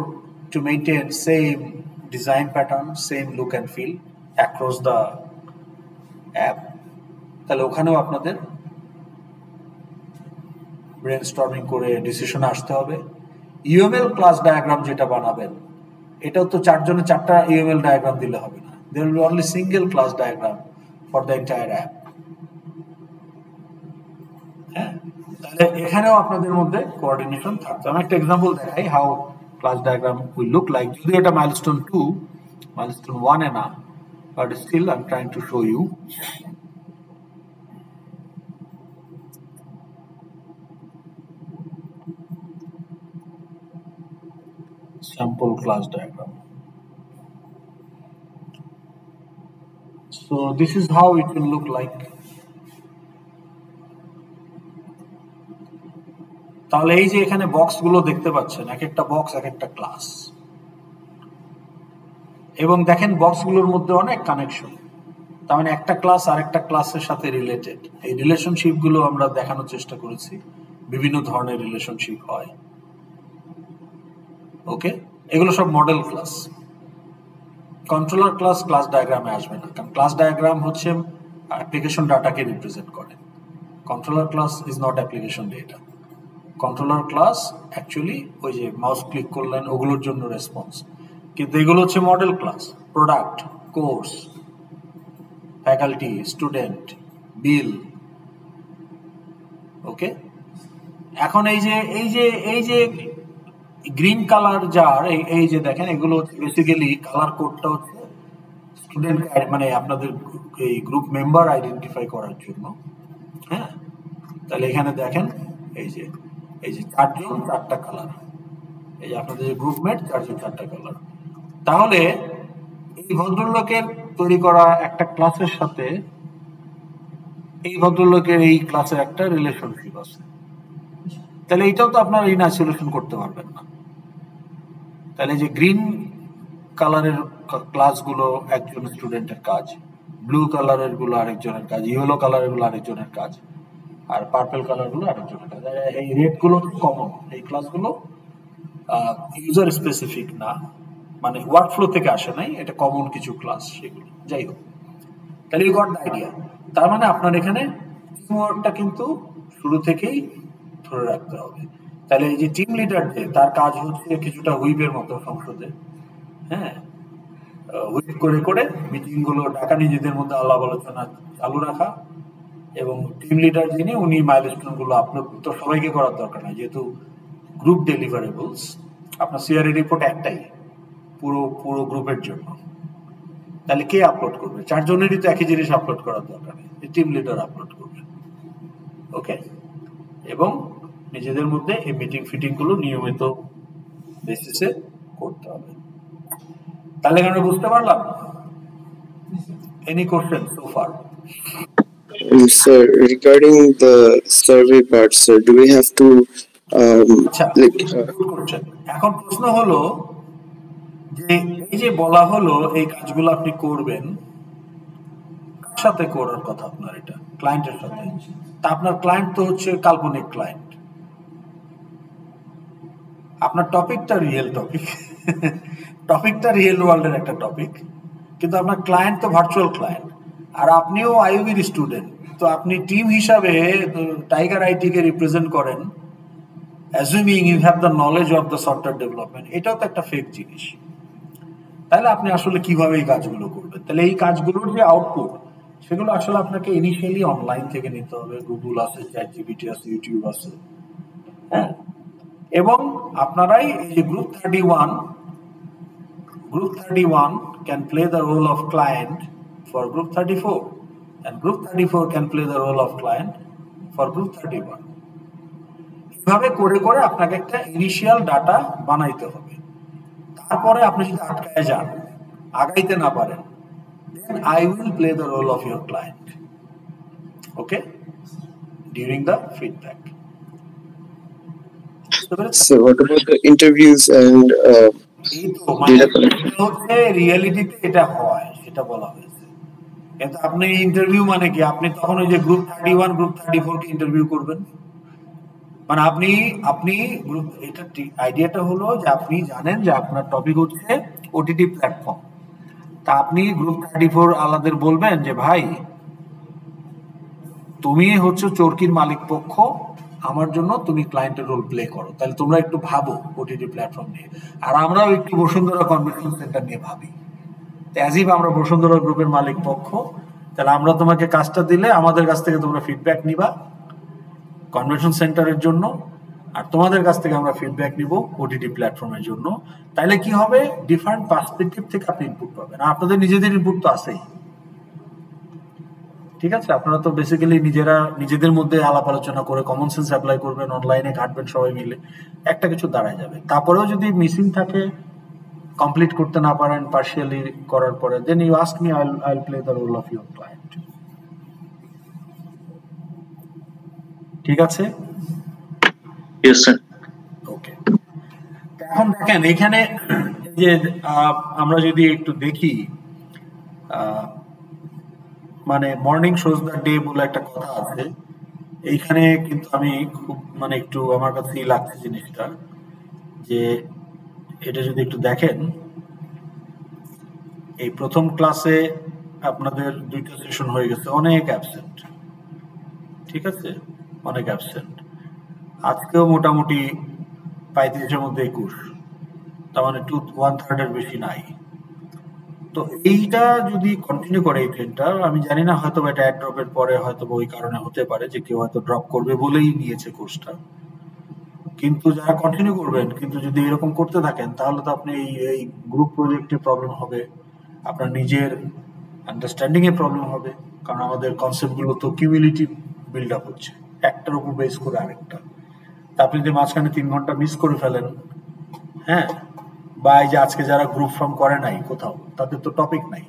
to maintain same design pattern, same look and feel across the app. তাহলে ওখানেও আপনাদের brainstorming করে ডিসিশনে আসতে হবে। ইউএমএল ক্লাস ডায়াগ্রাম যেটা বানাবেন, এটাও তো 4 জনে 4টা ইউএমএল ডায়াগ্রাম দিলে হবে না, there will be only single class diagram for the entire app. হ্যাঁ, তাহলে এখানেও আপনাদের মধ্যে কোঅর্ডিনেশন থাকবে। আমি একটা এক্সাম্পল দেখাই how class diagram will look like. যদি এটা মাইলস্টোন 2, মাইলস্টোন 1 এ না, but still I am trying to show you. Sample class diagram. So this is how it will look like. তাহলে এই যে এখানে বক্স গুলো দেখতে পাচ্ছেন, এক একটা বক্স এক একটা ক্লাস, এবং দেখেন বক্স গুলোর মধ্যে অনেক কানেকশন, তার মানে একটা ক্লাস আর একটা ক্লাসের সাথে রিলেটেড। এই রিলেশনশিপ গুলো আমরা দেখানোর চেষ্টা করেছি, বিভিন্ন ধরনের রিলেশনশিপ হয়। ওকে, এগুলো সব model class. Controller class class ডায়াগ্রামে আসবে না, কারণ ক্লাস ডায়াগ্রাম হচ্ছে অ্যাপ্লিকেশন ডাটাকে রিপ্রেজেন্ট করে। Controller class is not application data. Controller class actually ওই যে মাউস ক্লিক করলেন ওগুলোর জন্য রেসপন্স, কিন্তু এগুলো হচ্ছে model class, product, course, faculty, student, bill. Okay, এখন এই যে গ্রিন কালার যার এই যে দেখেন, এগুলো বেসিক্যালি কালার কোডটা হচ্ছে স্টুডেন্ট, মানে আপনাদের এই গ্রুপ মেম্বার আইডেন্টিফাই করার জন্য। হ্যাঁ, তাহলে এখানে দেখেন এই যে এই যে 4 জন 4টা কালার, এই যে আপনাদের যে গ্রুপমেট 4 জন 4টা কালার। তাহলে এই ভদ্রলোকের তৈরি করা একটা ক্লাসের সাথে এই ভদ্রলোকের এই ক্লাসের একটা রিলেশনশিপ আছে, তাহলে এটাও তো আপনারা ইন আইসোলেশন করতে পারবেন না। তাহলে যে গ্রিন কালারের ক্লাসগুলো একজন স্টুডেন্টের কাজ, ব্লু কালারের গুলো আরেকজনের কাজ, ইয়েলো কালারের গুলো আরেকজনের কাজ, আর পার্পল কালার গুলো আরেকজনের কাজ। এই রেড গুলো কমন, এই ক্লাসগুলো ইউজার স্পেসিফিক না, মানে ওয়ার্কফ্লো থেকে আসে নাই, এটা কমন কিছু ক্লাস সেগুলো। যাই হোক, তাহলে ইউ গট দ্য আইডিয়া। তার মানে আপনার এখানে টিমওয়ার্কটা কিন্তু শুরু থেকেই ধরে রাখতে হবে। তাহলে এই যে টিম লিডার তার কাজ হচ্ছে কিছুটা হুইপের মতো সংসদে, হ্যাঁ, হুইপ করে করে মিটিং গুলো ডাকা, নিজেদের মধ্যে আলাপ আলোচনা চালু রাখা, এবং টিম লিডার যিনি উনি মাইলস্টোন গুলো আপলোড তো সবাইকে করার দরকার নাই, যেহেতু গ্রুপ ডেলিভারেবলস আপনার সিআরই রিপোর্ট একটাই পুরো পুরো গ্রুপের জন্য। তাহলে কে আপলোড করবে? 4 জনেরই তো একই জিনিস আপলোড করার দরকার নেই, টিম লিডার আপলোড করবে। ওকে, এবং নিজেদের মধ্যে এই মিটিং ফিটিং গুলো নিয়মিত বেসিসে করতে হবে। তাহলে আমরা বুঝতে পারলাম? Any question so far? Sir, regarding the survey part, sir, do we have to আচ্ছা, like গুড কোশ্চেন। এখন প্রশ্ন হলো যে এই যে বলা হলো এই কাজগুলো আপনি করবেন, কার সাথে করার কথা আপনার? এটা ক্লায়েন্টের সাথে। তা আপনার ক্লায়েন্ট তো হচ্ছে কাল্পনিক ক্লায়েন্ট, আপনার টপিকটা রিয়েল টপিক, টপিকটা রিয়েল ওয়ার্ল্ডের একটা টপিক, কিন্তু আপনার ক্লায়েন্ট তো ভার্চুয়াল ক্লায়েন্ট, আর আপনিও আইইউবির স্টুডেন্ট। তো আপনি টিম হিসাবে টাইগার আইটি কে রিপ্রেজেন্ট করেন, assuming you have the knowledge of the software development. এটাও তো একটা ফেক জিনিস। তাহলে আপনি আসলে কিভাবে এই কাজগুলো করবেন? তাহলে এই কাজগুলোর যে আউটপুট সেগুলো আসলে আপনাকে ইনিশিয়ালি অনলাইন থেকে নিতে হবে। গুগল আছে, চ্যাটজিপিটি আছে, ইউটিউব আছে, হ্যাঁ। এবং আপনারাই এই যে group 31 can play the role of client for group 34, and group 34 can play the role of client for group 31. এভাবে করে করে আপনাকে একটা ইনিশিয়াল ডাটা বানাইতে হবে। তারপরে আপনি যদি আটকায় যান, আগাইতে না পারেন, then I will play the role of your client, okay, during the feedback. so what about the interviews and এই তো মানে হচ্ছে রিয়েলিটিতে এটা হয়, সেটা বলা হয়েছে। কিন্তু আপনি ইন্টারভিউ মানে কি? আপনি তখন ওই যে গ্রুপ 31 গ্রুপ 34 কে ইন্টারভিউ করবেন, মানে আপনি আপনি গ্রুপ, এটা আইডিয়াটা হলো যে আপনি জানেন যে আপনার টপিক হচ্ছে ওটিটি প্ল্যাটফর্ম। তা আপনি গ্রুপ 34 আলাদের বলবেন যে ভাই তুমি হচ্ছে চরকির মালিক পক্ষ, আমার জন্য তুমি ক্লায়েন্টের রোল প্লে করো। তাহলে তোমরা একটু ভাবো ওটিটি প্ল্যাটফর্ম নিয়ে, আর আমরাও একটু বসুন্ধরা কনভেনশন সেন্টার নিয়ে ভাবি। অ্যাজিভ আমরা বসুন্ধরা গ্রুপের মালিক পক্ষ, তাহলে আমরা তোমাকে কাজটা দিলে আমাদের কাছ থেকে তোমরা ফিডব্যাক নিবা কনভেনশন সেন্টারের জন্য, আর তোমাদের কাছ থেকে আমরা ফিডব্যাক নিব ওটিটি প্ল্যাটফর্মের জন্য। তাহলে কি হবে? ডিফারেন্ট পার্সপেক্টিভ থেকে আপনি ইনপুট পাবেন। আর আপনাদের নিজেদের ইনপুট তো আছেই, ঠিক আছে? আপনারা তো বেসিক্যালি নিজেরা নিজেদের মধ্যে আলাপ আলোচনা করে কমন সেন্স অ্যাপ্লাই করবেন, অনলাইনে ঘাটবেন সবাই মিলে, একটা কিছু দাঁড়ায় যাবে। তারপরেও যদি মিসিং থাকে, কমপ্লিট করতে না পারেন পার্শিয়ালি করার পরে, then you ask me, I will play the role of your client. ঠিক আছে? Yes sir. ওকে, এখন দেখেন এখানে যে আমরা যদি একটু দেখি, মানে মর্নিং শোজ দ্য ডে বলে একটা কথা আছে। এইখানে কিন্তু আমি খুব মানে একটু আমার কাছে লাগছে জিনিসটা, যে এটা যদি একটু দেখেন, এই প্রথম ক্লাসে আপনাদের 2টা সেশন হয়ে গেছে, অনেক অ্যাবসেন্ট, ঠিক আছে, অনেক অ্যাবসেন্ট। আজকেও মোটামুটি 35-এর মধ্যে 21, তার মানে 1/3 বেশি নাই। তো এইটা যদি কন্টিনিউ করে এই ট্রেনটা, আমি জানি না, হয়তো এটা অ্যাড ড্রপের পরে হয়তো ওই কারণে হতে পারে যে কেউ হয়তো ড্রপ করবে বলেই নিয়েছে কোর্সটা, কিন্তু যারা কন্টিনিউ করবেন, কিন্তু যদি এরকম করতে থাকেন তাহলে তো আপনি এই গ্রুপ প্রজেক্টে প্রবলেম হবে, আপনার নিজের আন্ডারস্ট্যান্ডিং এ প্রবলেম হবে, কারণ আমাদের কনসেপ্টগুলো তো কিউমুলেটিভ বিল্ড আপ হচ্ছে, একটার উপর বেস করে আরেকটা। আপনি যদি মাঝখানে 3 ঘন্টা মিস করে ফেলেন, হ্যাঁ, বা এই যে আজকে যারা গ্রুপ ফর্ম করে নাই কোথাও, তাদের তো টপিক নাই,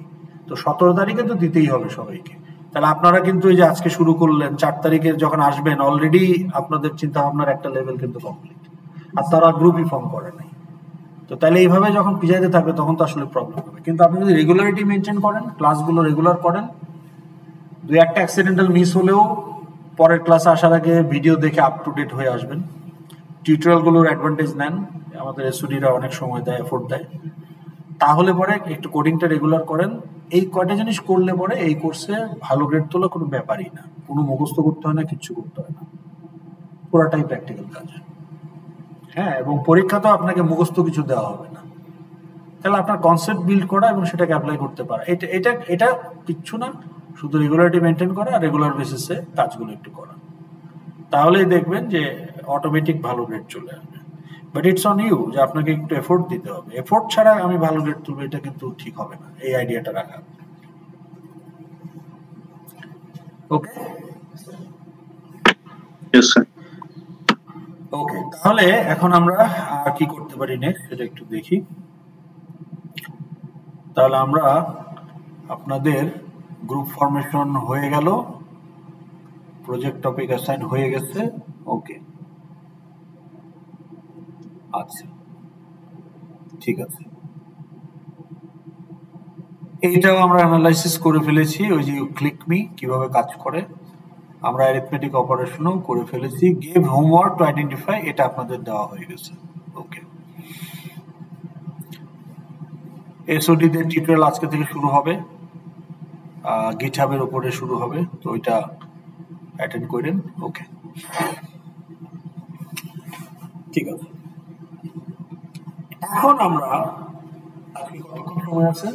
তো 17 তারিখে তো দিতেই হবে সবাইকে। তাহলে আপনারা কিন্তু এই যে আজকে শুরু করলেন, 4 তারিখে যখন আসবেন অলরেডি আপনাদের চিন্তা ভাবনার একটা লেভেল কিন্তু কমপ্লিট, আর তারা গ্রুপই ফর্ম করে নাই। তো তাহলে এইভাবে যখন পিছাইতে থাকবে তখন তো আসলে প্রবলেম হবে। কিন্তু আপনি যদি রেগুলারিটি মেনটেন করেন, ক্লাসগুলো রেগুলার করেন, 2-1টা অ্যাক্সিডেন্টাল মিস হলেও পরের ক্লাসে আসার আগে ভিডিও দেখে আপ টু ডেট হয়ে আসবেন। টিউটোরিয়ালগুলোর অ্যাডভান্টেজ নেন, আমাদের এসওডিরা অনেক সময় দেয়, এফোর্ট দেয়। তাহলে পরে একটু কোডিংটা রেগুলার করেন। এই কয়টা জিনিস করলে পরে এই কোর্সে ভালো গ্রেড তোলা কোনো ব্যাপারই না, কোনো মুখস্থ করতে হয় না, কিচ্ছু করতে হয় না, পুরাটাই প্র্যাকটিক্যাল কাজ। হ্যাঁ, এবং পরীক্ষাতেও আপনাকে মুখস্থ কিছু দেওয়া হবে না। তাহলে আপনার কনসেপ্ট বিল্ড করা এবং সেটাকে অ্যাপ্লাই করতে পারা, এটা এটা এটা কিচ্ছু না, শুধু রেগুলারিটি মেনটেন করা আর রেগুলার বেসিসে কাজগুলো একটু করা, তাহলেই দেখবেন যে অটোমেটিক ভালো গ্রেড চলে আসবে। বাট ইটস অন ইউ, যে আপনাকে একটু এফোর্ট দিতে হবে। এফোর্ট ছাড়া আমি ভালো গ্রেড তুলবো এটা কিন্তু ঠিক হবে না, এই আইডিয়াটা রাখা। ওকে ওকে, তাহলে এখন আমরা আর কি করতে পারি নেক্সট সেটা একটু দেখি। তাহলে আমরা আপনাদের গ্রুপ ফরমেশন হয়ে গেল, প্রজেক্ট টপিক অ্যাসাইন হয়ে গেছে। ওকে, আচ্ছা ঠিক আছে, এইটাও আমরা অ্যানালাইসিস করে ফেলেছি। ওই যে ক্লিক মি কিভাবে কাজ করে, আমরা অ্যারিথমেটিক অপারেশনও করে ফেলেছি। গিভ হোমওয়ার্ক টু আইডেন্টিফাই, এটা আপনাদের দেওয়া হয়ে গেছে। ওকে, এসওডি তে টিউটোরিয়াল আজকে থেকে শুরু হবে, গিটহাবের উপরে শুরু হবে, তো ওইটা অ্যাটেন্ড করেন। ওকে ঠিক আছে, এখন আমরা আজকে কতক্ষণ সময় আছে?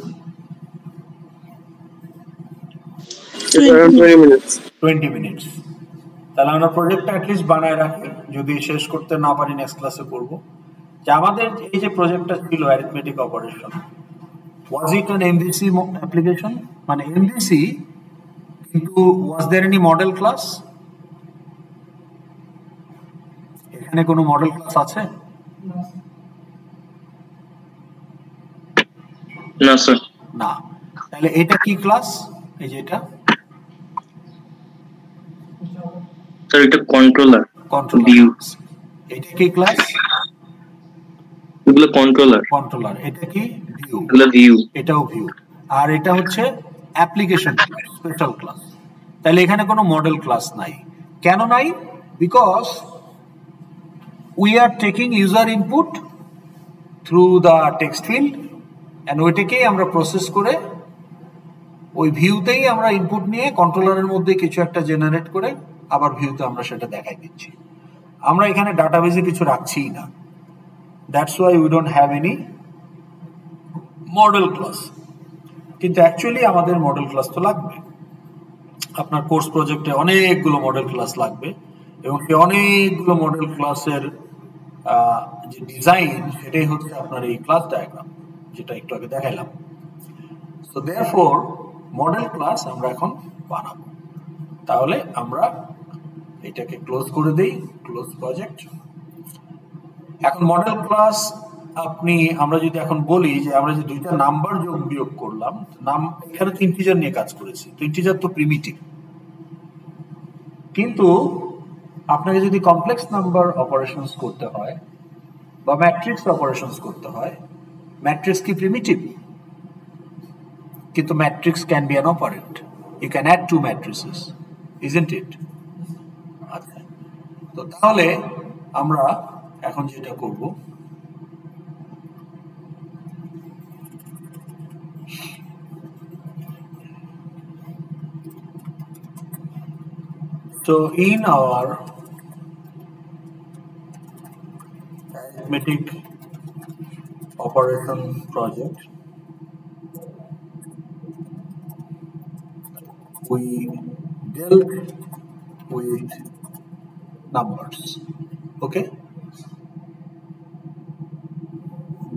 20 মিনিটস। তাহলে আমরা প্রজেক্টটা অ্যাটলিস্ট বানায় রাখি, যদি শেষ করতে না পারি নেক্সট ক্লাসে করব। যে আমাদের এই যে প্রজেক্টটা ছিল arithmetic operation, was it an MVC application? মানে এমভিসি, কিন্তু ওয়াজ দেয়ার এনি মডেল ক্লাস? এখানে কোনো মডেল ক্লাস আছে? না স্যার। না। তাহলে এটা কি ক্লাস? এই যে এটা স্যার, এটা কন্ট্রোলার, ভিউ। এটা কি ক্লাস? এগুলো কন্ট্রোলার। কন্ট্রোলার। এটা কি? ভিউ। এগুলো ভিউ। এটাও ভিউ। আর এটা হচ্ছে অ্যাপ্লিকেশন ক্লাস, স্পেশাল ক্লাস। তাহলে এখানে কোনো মডেল ক্লাস নাই। কেন নাই? Because we are taking user input through the text field, and ওইটাকেই আমরা প্রসেস করে ওই ভিউতেই আমরা ইনপুট নিয়ে কন্ট্রোলারের মধ্যে কিছু একটা জেনারেট করে আবার ভিউতে আমরা সেটা দেখাই দিচ্ছি। আমরা এখানে ডাটাবেজে কিছু রাখছিই না। That's why we don't have any model class. কিন্তু অ্যাকচুয়ালি আমাদের মডেল ক্লাস তো লাগবে। আপনার কোর্স প্রজেক্টে অনেকগুলো মডেল ক্লাস লাগবে, এবং সেই অনেকগুলো মডেল ক্লাসের যে ডিজাইন, সেটাই হচ্ছে আপনার এই ক্লাস ডায়াগ্রাম, যেটা একটু আগে দেখাইলাম। সো দেয়ারফর মডেল ক্লাস আমরা এখন বানাবো। তাহলে আমরা এটাকে ক্লোজ করে দেই, ক্লোজ প্রজেক্ট। এখন মডেল ক্লাস আমরা যদি এখন বলি যে আমরা যে দুইটা নাম্বার যোগ বিয়োগ করলাম, এখানে তো ইন্টিজার নিয়ে কাজ করেছি, তো ইন্টিজার তো প্রিমিটিভ। কিন্তু আপনাকে যদি কমপ্লেক্স নাম্বার অপারেশনস করতে হয় বা ম্যাট্রিক্স অপারেশনস করতে হয়, ম্যাট্রিক্স কি প্রিমিটিভ? কিন্তু matrix can be an operand. You can add two matrices, isn't it? আচ্ছা, তো তাহলে আমরা এখন যেটা করব, so in our arithmetic operation project, we dealt with numbers. Okay,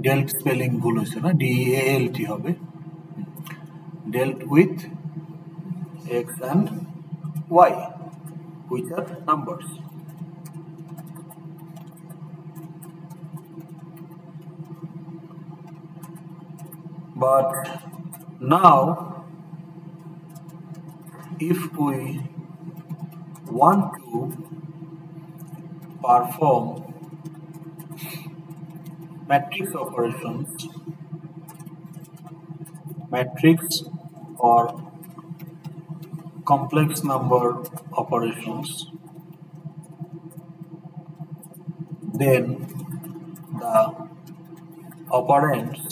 dealt spelling ভুল হয়েছে না, DEALT হবে। dealt with x and y, which are numbers. But now if we want to perform matrix operations, matrix or complex number operations, then the operands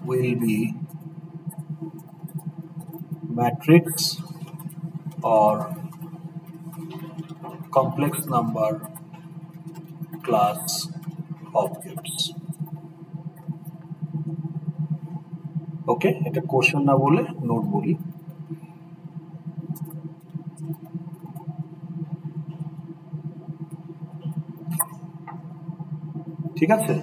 will be matrix or complex number class objects. ওকে, এটা question না বলে note বলি। ঠিক আছে,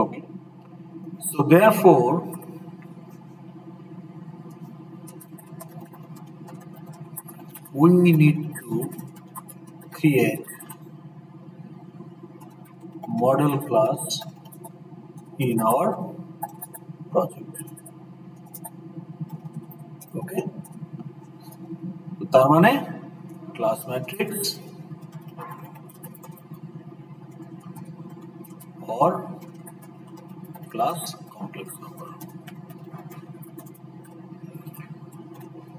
okay. So therefore we need to create model class in our project. Okay, তো তার মানে class matrix or class complex number।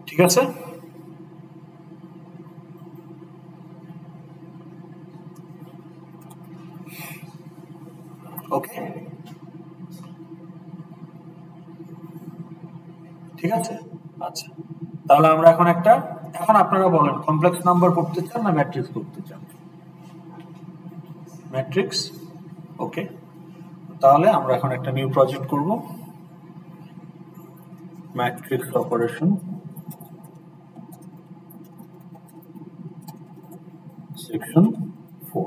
ঠিক আছে, ওকে, ঠিক আছে। আচ্ছা, তাহলে আমরা এখন আপনারা বলেন কমপ্লেক্স নাম্বার করতে চান না ম্যাট্রিক্স করতে চান? ম্যাট্রিক্স, ওকে। তাহলে আমরা এখন একটা নিউ প্রজেক্ট করব, ম্যাট্রিক্স অপারেশন সেকশন 4।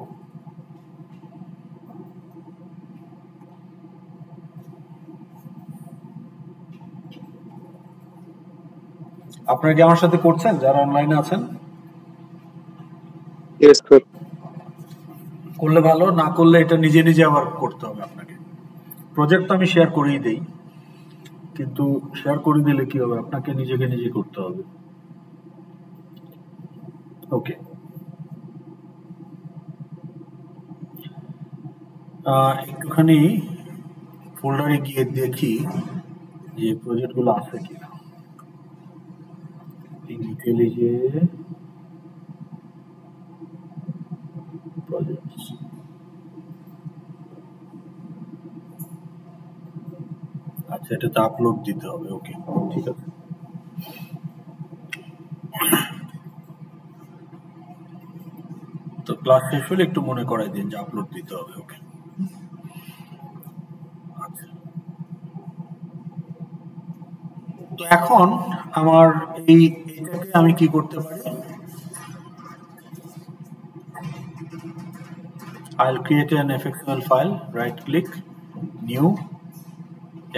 আপনারা কি আমার সাথে করছেন যারা অনলাইনে আছেন? Yes, sir. করলে ভালো, না করলে এটা নিজে নিজে আবার করতে হবে আপনাকে। প্রজেক্ট তো আমি শেয়ার করেই দেই, কিন্তু শেয়ার করে দিলে কি হবে, আপনাকে নিজেকে নিজে করতে হবে। ওকে, একটুখানি ফোল্ডারে গিয়ে দেখি যে প্রজেক্টগুলো আছে কিনা। ডিটেইলে যে প্রজেক্টস, আচ্ছা এটাতে আপলোড দিতে হবে। ওকে, ঠিক আছে। তো ক্লাস শেষ হলে একটু মনে করাই দিন যে আপলোড দিতে হবে। ওকে, আচ্ছা। তো এখন আমার এইটাকে আমি কি করতে পারি, I'll create an fxml file, right click, new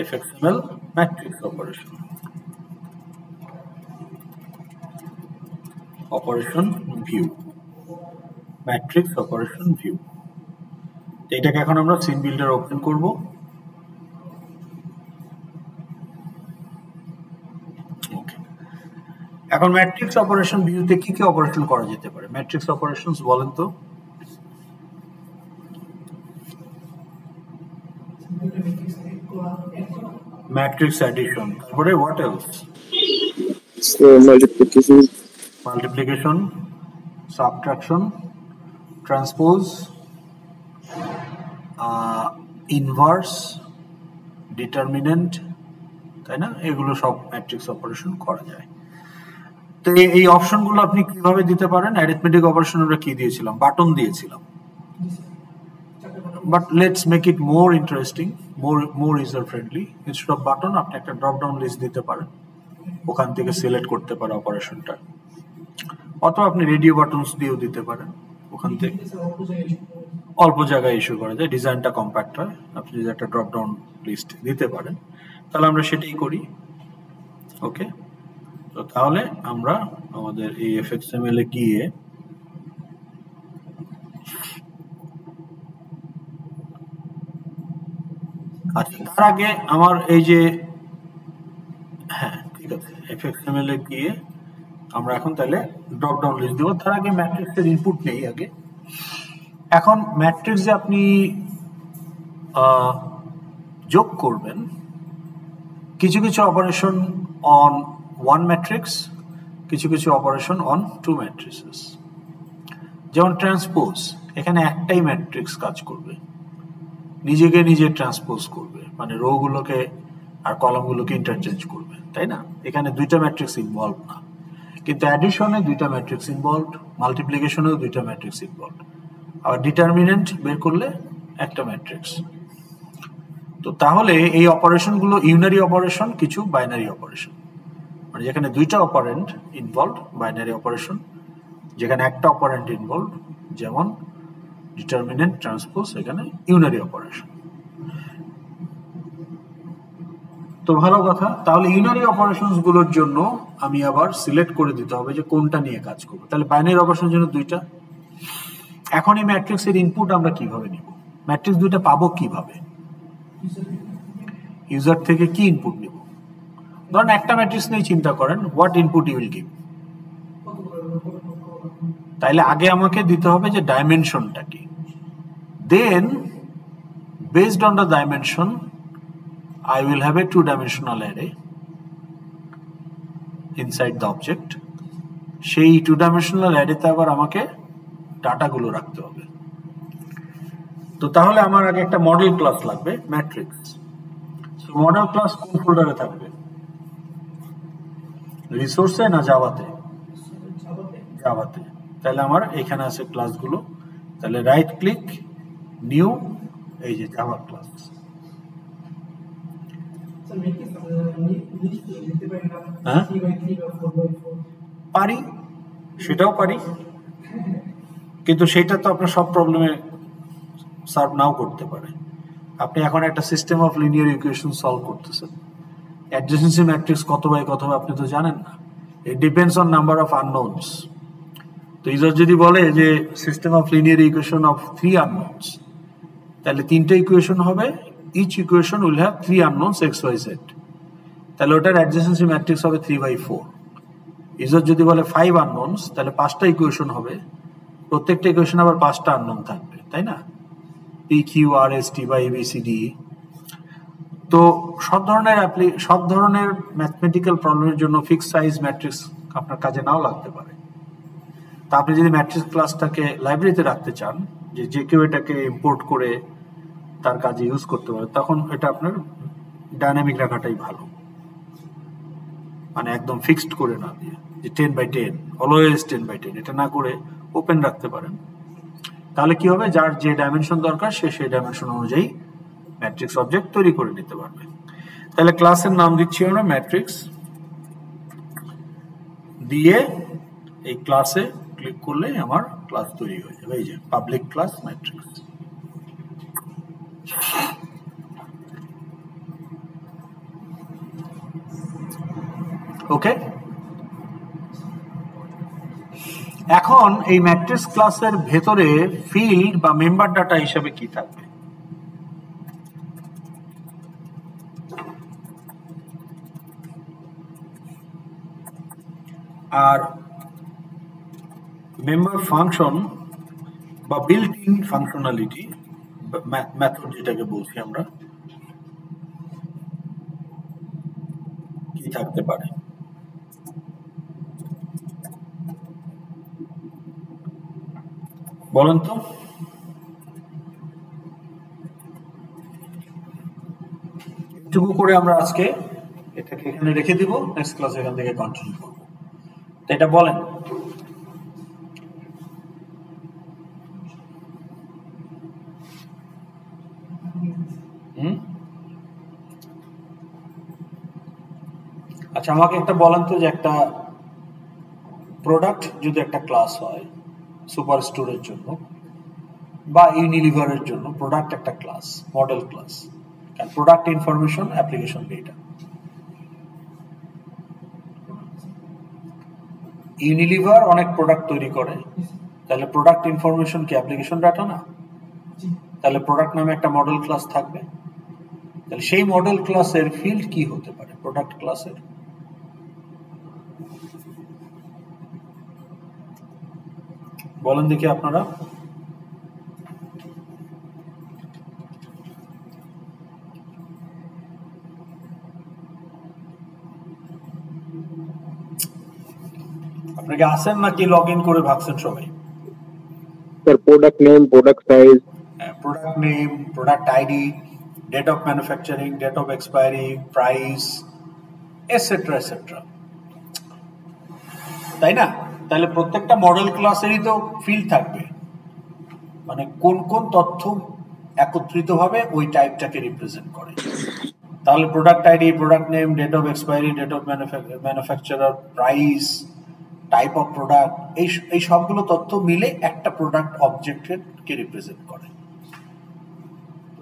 fxml matrix operation view, matrix operation view। এটাকে এখন আমরা সিন বিল্ডার ওপেন করব। ওকে, এখন ম্যাট্রিক্স অপারেশন ভিউতে কি কি অপারেশন করা যেতে পারে? ম্যাট্রিক্স অপারেশনস বলেন তো। ম্যাট্রিক্স অ্যাডিশন, তারপরে what else? So multiplication, subtraction, transpose, inverse, determinant, তাই না? এগুলো সব ম্যাট্রিক্স অপারেশন করা যায়। তো এই অপশনগুলো আপনি কিভাবে দিতে পারেন? অ্যারিথমেটিক অপারেশন আমরা কি দিয়েছিলাম? বাটন দিয়েছিলাম। But let's make it more interesting, more user friendly. Instead of button আপনি একটা ড্রপ ডাউন লিস্ট দিতে পারেন, ওখান থেকে সিলেক্ট করতে পারেন অপারেশনটা, অথবা আপনি রেডিও বাটনস দিয়েও দিতে পারেন। ওখান থেকে অল্প জায়গায় ইস্যু করা যায়, ডিজাইনটা কম্প্যাক্ট হয়। আপনি যদি একটা ড্রপ ডাউন লিস্ট দিতে পারেন তাহলে আমরা সেটাই করি। ওকে, তো তাহলে আমরা আমাদের এই fxml এ গিয়ে আচ্ছা, তার আগে আমার এই যে হ্যাঁ ঠিক আছে, fxml এ গিয়ে আমরা এখন তাহলে ড্রপ ডাউন লিস্ট দেবো। তার আগে ম্যাট্রিক্সের ইনপুট নেই আগে। এখন ম্যাট্রিক্স যে আপনি যোগ করবেন, কিছু কিছু অপারেশন অন ওয়ান ম্যাট্রিক্স, কিছু কিছু অপারেশন অন টু ম্যাট্রিক্সেস। যেমন ট্রান্সপোজ, এখানে একটাই ম্যাট্রিক্স কাজ করবে, নিজেকে নিজে ট্রান্সপোজ করবে, মানে রো গুলোকে আর কলামগুলোকে ইন্টারচেঞ্জ করবে, তাই না? এখানে দুইটা ম্যাট্রিক্স ইনভলভ না। কিন্তু অ্যাডিশনে দুইটা ম্যাট্রিক্স ইনভলভ, মাল্টিপ্লিকেশনেও দুইটা ম্যাট্রিক্স ইনভলভ, আবার ডিটারমিনেন্ট বের করলে একটা ম্যাট্রিক্স। তো তাহলে এই অপারেশনগুলো ইউনারি অপারেশন, কিছু বাইনারি অপারেশন, মানে যেখানে দুইটা অপারেন্ট ইনভলভ, বাইনারি অপারেশন। যেখানে একটা অপারেন্ট ইনভলভ, যেমন ডিটারমিনেন্ট, ট্রান্সপোজ, এখানে ইউনারি অপারেশন। তো ভালো কথা, তাহলে ইউনারি অপারেশনস গুলোর জন্য আমি আবার সিলেক্ট করে দিতে হবে যে কোনটা নিয়ে কাজ করবো। তাহলে বাইনারি অপারেশনের জন্য দুইটা। এখন এই ম্যাট্রিক্সের ইনপুট আমরা কিভাবে নিব? ম্যাট্রিক্স দুইটা পাবো কিভাবে? ইউজার থেকে কি ইনপুট নিব? ধরেন একটা ম্যাট্রিক্স নিয়ে চিন্তা করেন, what input you will give. তাইলে আগে আমাকে দিতে হবে যে ডাইমেনশনটা কি, then based on the dimension I will have a two-dimensional array inside the object. সেই two-dimensional arrayতে আবার আমাকে ডাটাগুলো রাখতে হবে। তো তাহলে আমার আগে একটা মডেল ক্লাস লাগবে, ম্যাট্রিক্স। মডেল ক্লাস কোন ফোল্ডারে থাকবে? রিসোর্সে না জাভাতে? জাভাতে। তাহলে আমার এখানে আছে ক্লাসগুলো। তাহলে রাইট ক্লিক, নিউ, এই যে জাভা ক্লাস। পারি, সেটাও পারি, কিন্তু সেটা তো আপনার সব প্রবলেমে সার্ভ নাও করতে পারে। আপনি এখন একটা system of linear equation solve করতেছেন, অ্যাডজেসেন্সি ম্যাট্রিক্স কত বাই কত আপনি তো জানেন না। It depends on number of unknowns. তো ইউজার যদি বলে যে system of linear equation of 3 unknowns, তাহলে তিনটে ইকুয়েশন হবে, each equation will have 3 unknowns x, y, z. তাহলে ওটার অ্যাডজেসেন্সি ম্যাট্রিক্স হবে 3/4। ইউজার যদি বলে 5 unknowns, তাহলে 5টা ইকুয়েশন হবে, প্রত্যেকটা ইকুয়েশন আবার 5টা আননোন থাকবে, তাই না? p q r s t বা a b c d e। তো সব ধরনের ম্যাথমেটিক্যাল প্রবলেমের জন্য ফিক্সড সাইজ ম্যাট্রিক্স আপনার কাজে নাও লাগতে পারে। তা আপনি যদি ম্যাট্রিক্স ক্লাসটাকে লাইব্রেরিতে রাখতে চান, যে কেউ এটাকে ইম্পোর্ট করে তার কাজে ইউজ করতে পারে, তখন এটা আপনার ডাইনামিক রাখাটাই ভালো, মানে একদম ফিক্সড করে না দিয়ে যে 10/10 অলওয়েজ 10/10, এটা না করে ওপেন রাখতে পারেন। তাহলে কি হবে, যার যে ডাইমেনশন দরকার সে সেই ডাইমেনশন অনুযায়ী ম্যাট্রিক্স অবজেক্ট তৈরি করে নিতে পারবে। তাহলে ক্লাসের নাম দিচ্ছি আমরা ম্যাট্রিক্স, দিয়ে এই ক্লাসে ক্লিক করলে আমার ক্লাস তৈরি হয়ে যাবে, এই যে পাবলিক ক্লাস ম্যাট্রিক্স। ওকে, এখন এই ম্যাট্রিক্স ক্লাসের ভেতরে ফিল্ড বা মেম্বার ডাটা হিসাবে কি থাকবে? আর মেম্বার ফাংশন বা বিল্ট ইন ফাংশনালিটি, মেথড যেটাকে বলছি আমরা, কি থাকতে পারে? বলেন তো। এটুকু করে আমরা আজকে এটাকে এখানে রেখে দিব, নেক্সট ক্লাসে এখান থেকে কন্টিনিউ করব। তো এটা বলেন। আচ্ছা, আমাকে একটা বলেন তো যে একটা প্রোডাক্ট যদি একটা ক্লাস হয়, সুপার স্টোরের জন্য বা ইউনিলিভারের জন্য প্রোডাক্ট একটা ক্লাস, মডেল ক্লাস, কারণ product information application data. Unilever অনেক প্রোডাক্ট তৈরি করে, তাহলে প্রোডাক্ট ইনফরমেশন কি অ্যাপ্লিকেশন ডাটা না? তাহলে প্রোডাক্ট নামে একটা মডেল ক্লাস থাকবে, তাহলে সেই মডেল ক্লাসের ফিল্ড কি হতে পারে? প্রোডাক্ট ক্লাসের বলেন দেখি আপনারা। আপনাকে আসেন নাকি লগ ইন করে ভাগছেন সবাই? Product name, product size, product name, product ID, date of manufacturing, date of expiry, price, etcetera etcetera, তাই না? তাহলে প্রত্যেকটা মডেল ক্লাসেরই তো ফিল্ড থাকবে, মানে কোন কোন তথ্য একত্রিতভাবে ওই টাইপটাকে রিপ্রেজেন্ট করে। তাহলে product ID, product name, date of expiry, date of manufacturer, price, type of product, এই সবগুলো তথ্য মিলে একটা প্রোডাক্ট অবজেক্টকে রিপ্রেজেন্ট করে।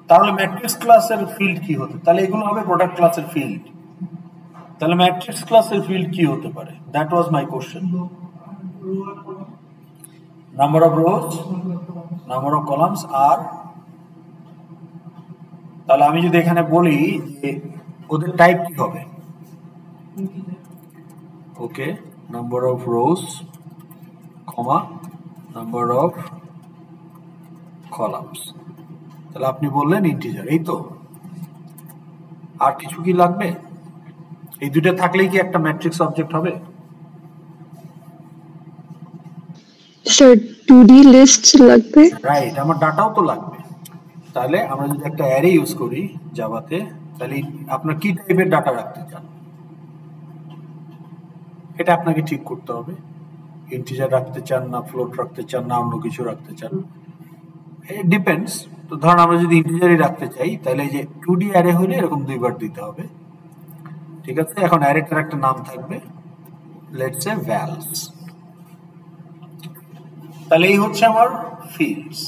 তাহলে ম্যাট্রিক্স ক্লাসের ফিল্ড কি হতে? তাহলে এগুলো হবে প্রোডাক্ট ক্লাসের ফিল্ড। তাহলে ম্যাট্রিক্স ক্লাসের ফিল্ড কি হতে পারে? That was my question. Number of rows, number of columns আর, তাহলে আমি যদি এখানে বলি যে ওদের টাইপ কি হবে, okay, number of rows, comma, number of columns, তাহলে আপনি বললেন ইন্টিজার, এই তো। আর কিছু কি লাগবে? এই দুটো থাকলেই কি একটা ম্যাট্রিক্স অবজেক্ট হবে? স্যার 2D লিস্ট লাগবে, রাইট, আমার ডাটাও তো লাগবে। তাহলে আমরা যদি একটা অ্যারে ইউজ করি জাভাতে, তাহলে আপনার কি টাইপের ডাটা রাখতে চান এটা আপনাকে ঠিক করতে হবে। ইন্টিজার রাখতে চান না ফ্লোট রাখতে চান না অন্য কিছু রাখতে চান, ইট ডিপেন্ডস। তো ধরুন আমরা যদি ইন্টিজারই রাখতে চাই তাহলে এই যে 2D অ্যারে হলে এরকম দুইবার দিতে হবে, ঠিক আছে? এখন অ্যারেটার একটা নাম থাকবে, লেটস সে ভ্যালস। তাহলে এই হচ্ছে আমার ফিল্ডস,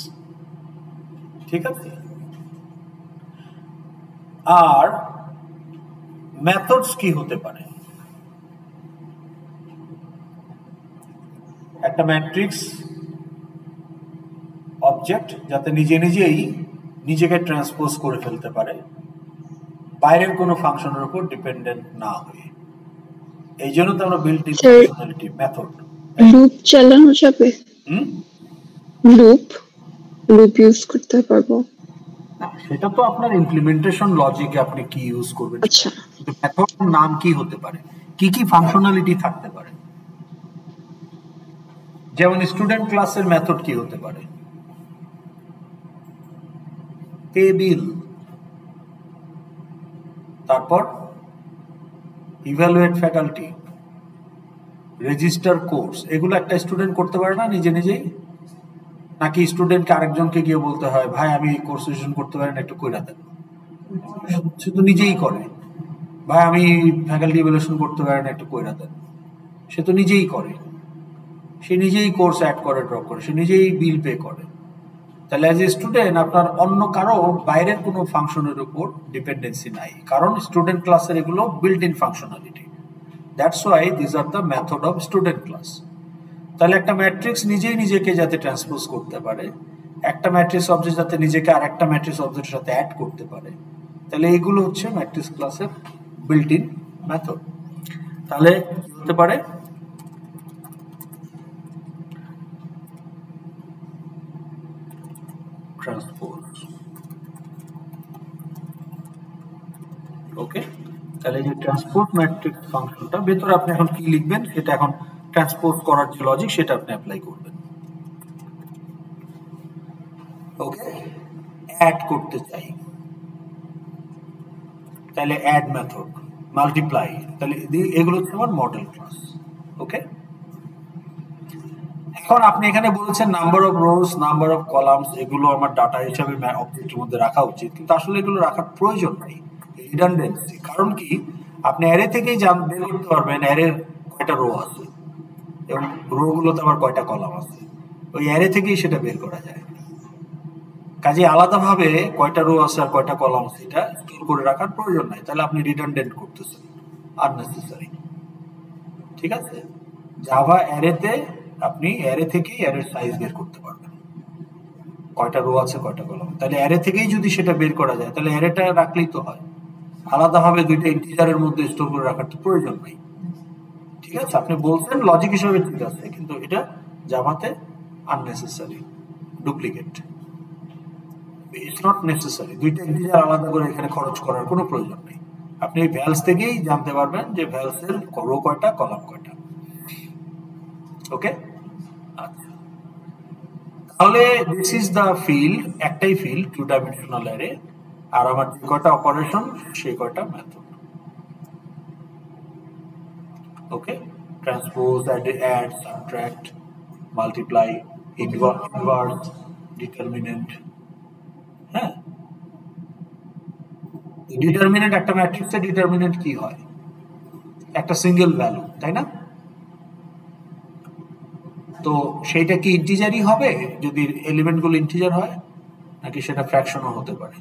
ঠিক আছে? আর মেথডস কি হতে পারে? একটা ম্যাট্রিক্স অবজেক্ট যাতে নিজে নিজেই নিজেকে ট্রান্সপোজ করে ফেলতে পারে, বাইরের কোনো ফাংশনের উপর ডিপেন্ডেন্ট না হয়ে। এই জন্য তো আমরা built in functionality method. Loop চালানো যাবে, লুপ ইউজ করতে পারবো, সেটা তো আপনার ইমপ্লিমেন্টেশন লজিকে আপনি কি ইউজ করবেন। আচ্ছা, মেথডের নাম কি হতে পারে, কি কি ফাংশনালিটি থাকতে পারে? যেমন স্টুডেন্ট ক্লাসের মেথড কি হতে পারে? পে বিল, তারপর ইভ্যালুয়েট ফ্যাকাল্টি, রেজিস্টার কোর্স, এগুলো একটা স্টুডেন্ট করতে পারে না নিজে নিজেই? নাকি স্টুডেন্টকে আরেকজনকে গিয়ে বলতে হয় ভাই আমি এই কোর্স রেজিস্ট্রেশন করতে পারি না, একটু কইরা দেন? সে তো নিজেই করে। ভাই আমি ফ্যাকাল্টি ইভ্যালুয়েশন করতে পারি না, একটু কইরা দেন? সে তো নিজেই করে, সে নিজেই কোর্স অ্যাড করে, ড্রপ করে, সে নিজেই বিল পে করে। তাহলে অ্যাজ এ স্টুডেন্ট আপনার অন্য কারো বাইরের কোনো ফাংশনের উপর ডিপেন্ডেন্সি নাই, কারণ স্টুডেন্ট ক্লাসের এগুলো built in functionality. That's why this are the method of student class. তাহলে একটা ম্যাট্রিক্স নিজেই নিজেকে যাতে ট্রান্সপোজ করতে পারে, একটা ম্যাট্রিক্স অবজেক্ট যাতে নিজেকে আর একটা ম্যাট্রিক্স অবজেক্টের সাথে অ্যাড করতে পারে, তাহলে এইগুলো হচ্ছে ম্যাট্রিক্স ক্লাসের বিল্ট ইন মেথড। তাহলে কি হতে পারে? ট্রান্সপোজ, ওকে। তাহলে যে ট্রান্সপোজ ম্যাট্রিক্স ফাংশনটা ভেতরে আপনি এখন কি লিখবেন সেটা, এখন ট্রান্সপোজ করার যে লজিক সেটা আপনি অ্যাপ্লাই করবেন, ওকে। অ্যাড করতে চাই, তাহলে অ্যাড মেথড, মাল্টিপ্লাই, তাহলে এগুলো হচ্ছে আমার মডেল ক্লাস, ওকে। এখন আপনি এখানে বলেছেন number of rows, number of columns, এগুলো আমার ডাটা হিসাবে অবজেক্টের মধ্যে রাখা উচিত, কিন্তু আসলে এগুলো রাখার প্রয়োজন নাই, রিডান্ডেন্সি। কারণ কি, আপনি অ্যারে থেকেই বের করতে পারবেন অ্যারের কয়টা রো আছে এবং রো গুলোতে আবার কয়টা কলাম আছে। ওই অ্যারে থেকেই সেটা বের করা যায়। কাজে আলাদাভাবে কয়টা রো আছে আর কয়টা কলাম আছে এটা স্টোর করে রাখার প্রয়োজন নাই, তাহলে আপনি রিডান্ডেন্ট করতেছেন, আননেসেসারি। ঠিক আছে, জাভা অ্যারেতে আপনি অ্যারে থেকেই অ্যারের সাইজ বের করতে পারবেন, কয়টা রো আছে কয়টা কলাম। তাহলে অ্যারে থেকেই যদি সেটা বের করা যায় তাহলে অ্যারেটা রাখলেই তো হয়, আলাদাভাবে দুইটা ইন্টিজারের মধ্যে স্টোর করে রাখার তো প্রয়োজন নাই। ঠিক আছে, আপনি বলছেন লজিক হিসেবে ঠিক আছে, কিন্তু এটা জাভাতে unnecessary, duplicate. It's not necessary দুইটা ইন্টিজার আলাদা করে এখানে খরচ করার কোনো প্রয়োজন নেই। আপনি ভ্যালস থেকেই জানতে পারবেন যে ভ্যালসের রো কয়টা কলাম কয়টা। ওকে, আচ্ছা, তাহলে দিস ইজ দ্য ফিল্ড, একটাই ফিল্ড, 2 ডাইমেনশনাল অ্যারে, আর আমার যে কয়টা অপারেশন সেই কয়টা method. Okay, transpose, add, subtract, multiply, inverse, determinant. হ্যাঁ, ডিটারমিনেন্ট, একটা ম্যাট্রিক্সের ডিটারমিনেন্ট কি হয়? একটা সিঙ্গেল ভ্যালু, তাই না? তো সেইটা কি ইন্টিজারই হবে যদি এলিমেন্টগুলো ইন্টিজার হয়, নাকি সেটা ফ্র্যাকশনও হতে পারে?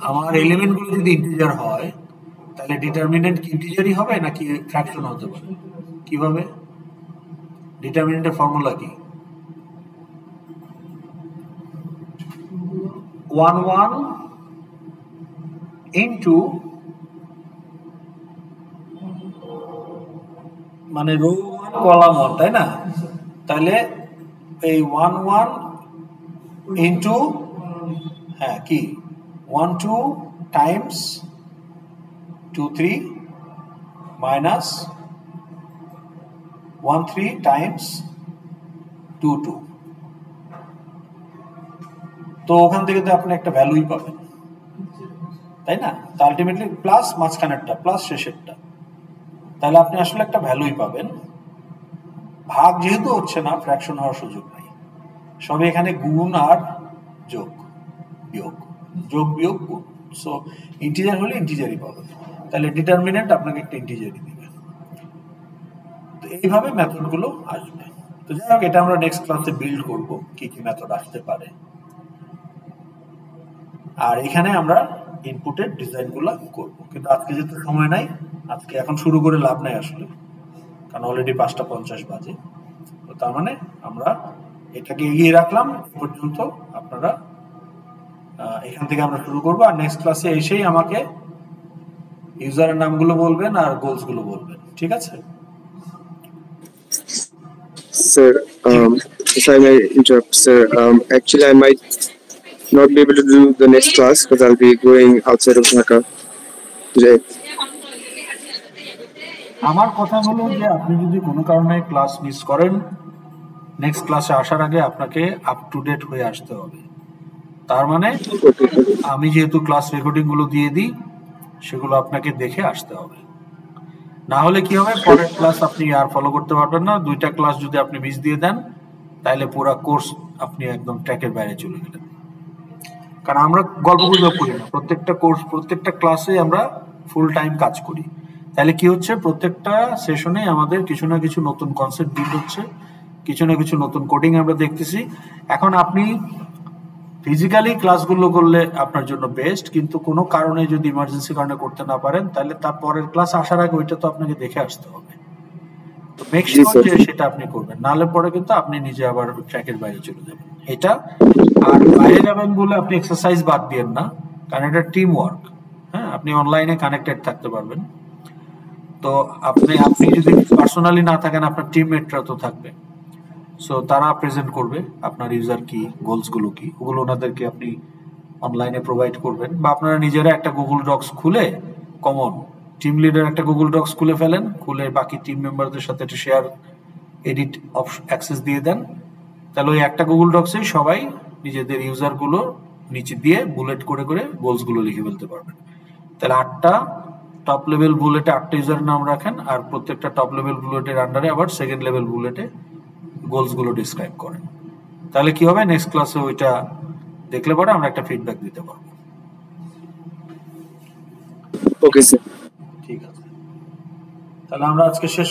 আমার এলিমেন্টগুলো যদি ইন্টিজার হয় তাহলে ডিটারমিনেন্ট কি ইন্টিজারই হবে নাকি ফ্র্যাকশন হতে পারে? কিভাবে? ডিটারমিনেন্টের ফর্মুলা কি? 1 ইনটু, মানে রো 1 কলাম 1, তাই না? তাহলে এই 1 ইনটু, হ্যাঁ কি, 1 2 টাইমস 2 3 মাইনাস 1 3 টাইমস 2 2। তো ওখান থেকে তো আপনি একটা ভ্যালুই পাবেন, তাই না? তো আলটিমেটলি প্লাস মাঝখানেরটা প্লাস শেষেরটা, তাহলে আপনি আসলে একটা ভ্যালুই পাবেন। ভাগ যেহেতু হচ্ছে না, ফ্র্যাকশন হওয়ার সুযোগ নাই, সবে এখানে গুণ আর যোগ বিয়োগ, যোগ বিয়োগ গুণ। সো ইন্টিজার হলে ইন্টিজারই পাবেন, তাহলে ডিটারমিনেন্ট আপনাকে একটা ইন্টিজারই দিবে। তো এইভাবে মেথডগুলো আসবে। তো যাই হোক, এটা আমরা নেক্সট ক্লাসে বিল্ড করব কি কি মেথড আসতে পারে। আর এখানে আমরা ইনপুটের ডিজাইনগুলো করব, কিন্তু আজকে যেহেতু সময় নাই, আজকে এখন শুরু করে লাভ নাই আসলে, কারণ অলরেডি 5:50 বাজে। তো তার মানে আমরা এটাকে এগিয়ে রাখলাম পর্যন্ত, আপনারা এখান থেকে আমরা শুরু করব। আর নেক্সট ক্লাসে এসেই আমাকে ইউজারের নামগুলো বলবেন আর গোলস গুলো বলবেন, ঠিক আছে? Sir, if I may interrupt, sir, actually I might not be able to do the next class because I'll be going outside of Dhaka today. আমার কথা হলো যে আপনি যদি কোনো কারণে ক্লাস মিস করেন, নেক্সট ক্লাসে আসার আগে আপনাকে আপ টু ডেট হয়ে আসতে হবে। তার মানে আমি যেহেতু ক্লাস রেকর্ডিং গুলো দিয়ে দিই, সেগুলো আপনাকে দেখে আসতে হবে, না হলে কি হবে, পরের ক্লাস আপনি আর ফলো করতে পারবেন না। 2টা ক্লাস যদি আপনি মিস দিয়ে দেন তাহলে পুরো কোর্স আপনি একদম ট্র্যাকের বাইরে চলে গেলেন। কারণ আমরা গল্প গুজব করি না, প্রত্যেকটা কোর্স, প্রত্যেকটা ক্লাসে আমরা ফুল টাইম কাজ করি। তাহলে কি হচ্ছে, প্রত্যেকটা সেশনে আমাদের কিছু না কিছু নতুন কনসেপ্ট বিল্ড হচ্ছে, কিছু না কিছু নতুন কোডিং আমরা দেখতেছি। এখন আপনি ফিজিক্যালি ক্লাসগুলো করলে আপনার জন্য বেস্ট, কিন্তু কোনো কারণে যদি ইমার্জেন্সি কারণে করতে না পারেন তাহলে তার পরের ক্লাস আসার আগে ওইটা তো আপনাকে দেখে আসতে হবে। তো মেক শিওর যে সেটা আপনি করবেন, নাহলে পরে কিন্তু আপনি নিজে আবার ট্র্যাকের বাইরে চলে যাবেন। এটা আর বাইরে যাবেন বলে আপনি এক্সারসাইজ বাদ দিয়েন না, কারণ এটা টিম ওয়ার্ক। হ্যাঁ, আপনি অনলাইনে কানেক্টেড থাকতে পারবেন, তো আপনি যদি পার্সোনালি না থাকেন আপনার টিমমেটরা তো থাকবে, সো তারা প্রেজেন্ট করবে আপনার ইউজার কি, গোলস গুলো কি, ওগুলো ওনাদেরকে আপনি অনলাইনে প্রোভাইড করবেন। বা আপনারা নিজেরা একটা গুগল ডক্স খুলে, কমন টিম লিডার একটা গুগল ডক্স খুলে ফেলেন, খুলে বাকি টিম মেম্বারদের সাথে একটা শেয়ার এডিট অ্যাক্সেস দিয়ে দেন। তাহলে ওই একটা গুগল ডক্সেই সবাই নিজেদের ইউজার গুলো নিচে দিয়ে বুলেট করে করে গোলস গুলো লিখে ফেলতে পারবেন। তাহলে 8টা টপ লেভেল বুলেটে 8টা ইউজার নাম রাখেন, আর প্রত্যেকটা টপ লেভেল বুলেটের আন্ডারে আবার সেকেন্ড লেভেল বুলেটে গোলস গুলো ডিসক্রাইব করেন। তাহলে কি হবে, নেক্সট ক্লাসে ওইটা দেখলে পরে আমরা একটা ফিডব্যাক দিতে পারবো। Okay, sir. ঠিক আছে, তাহলে আমরা আজকে শেষ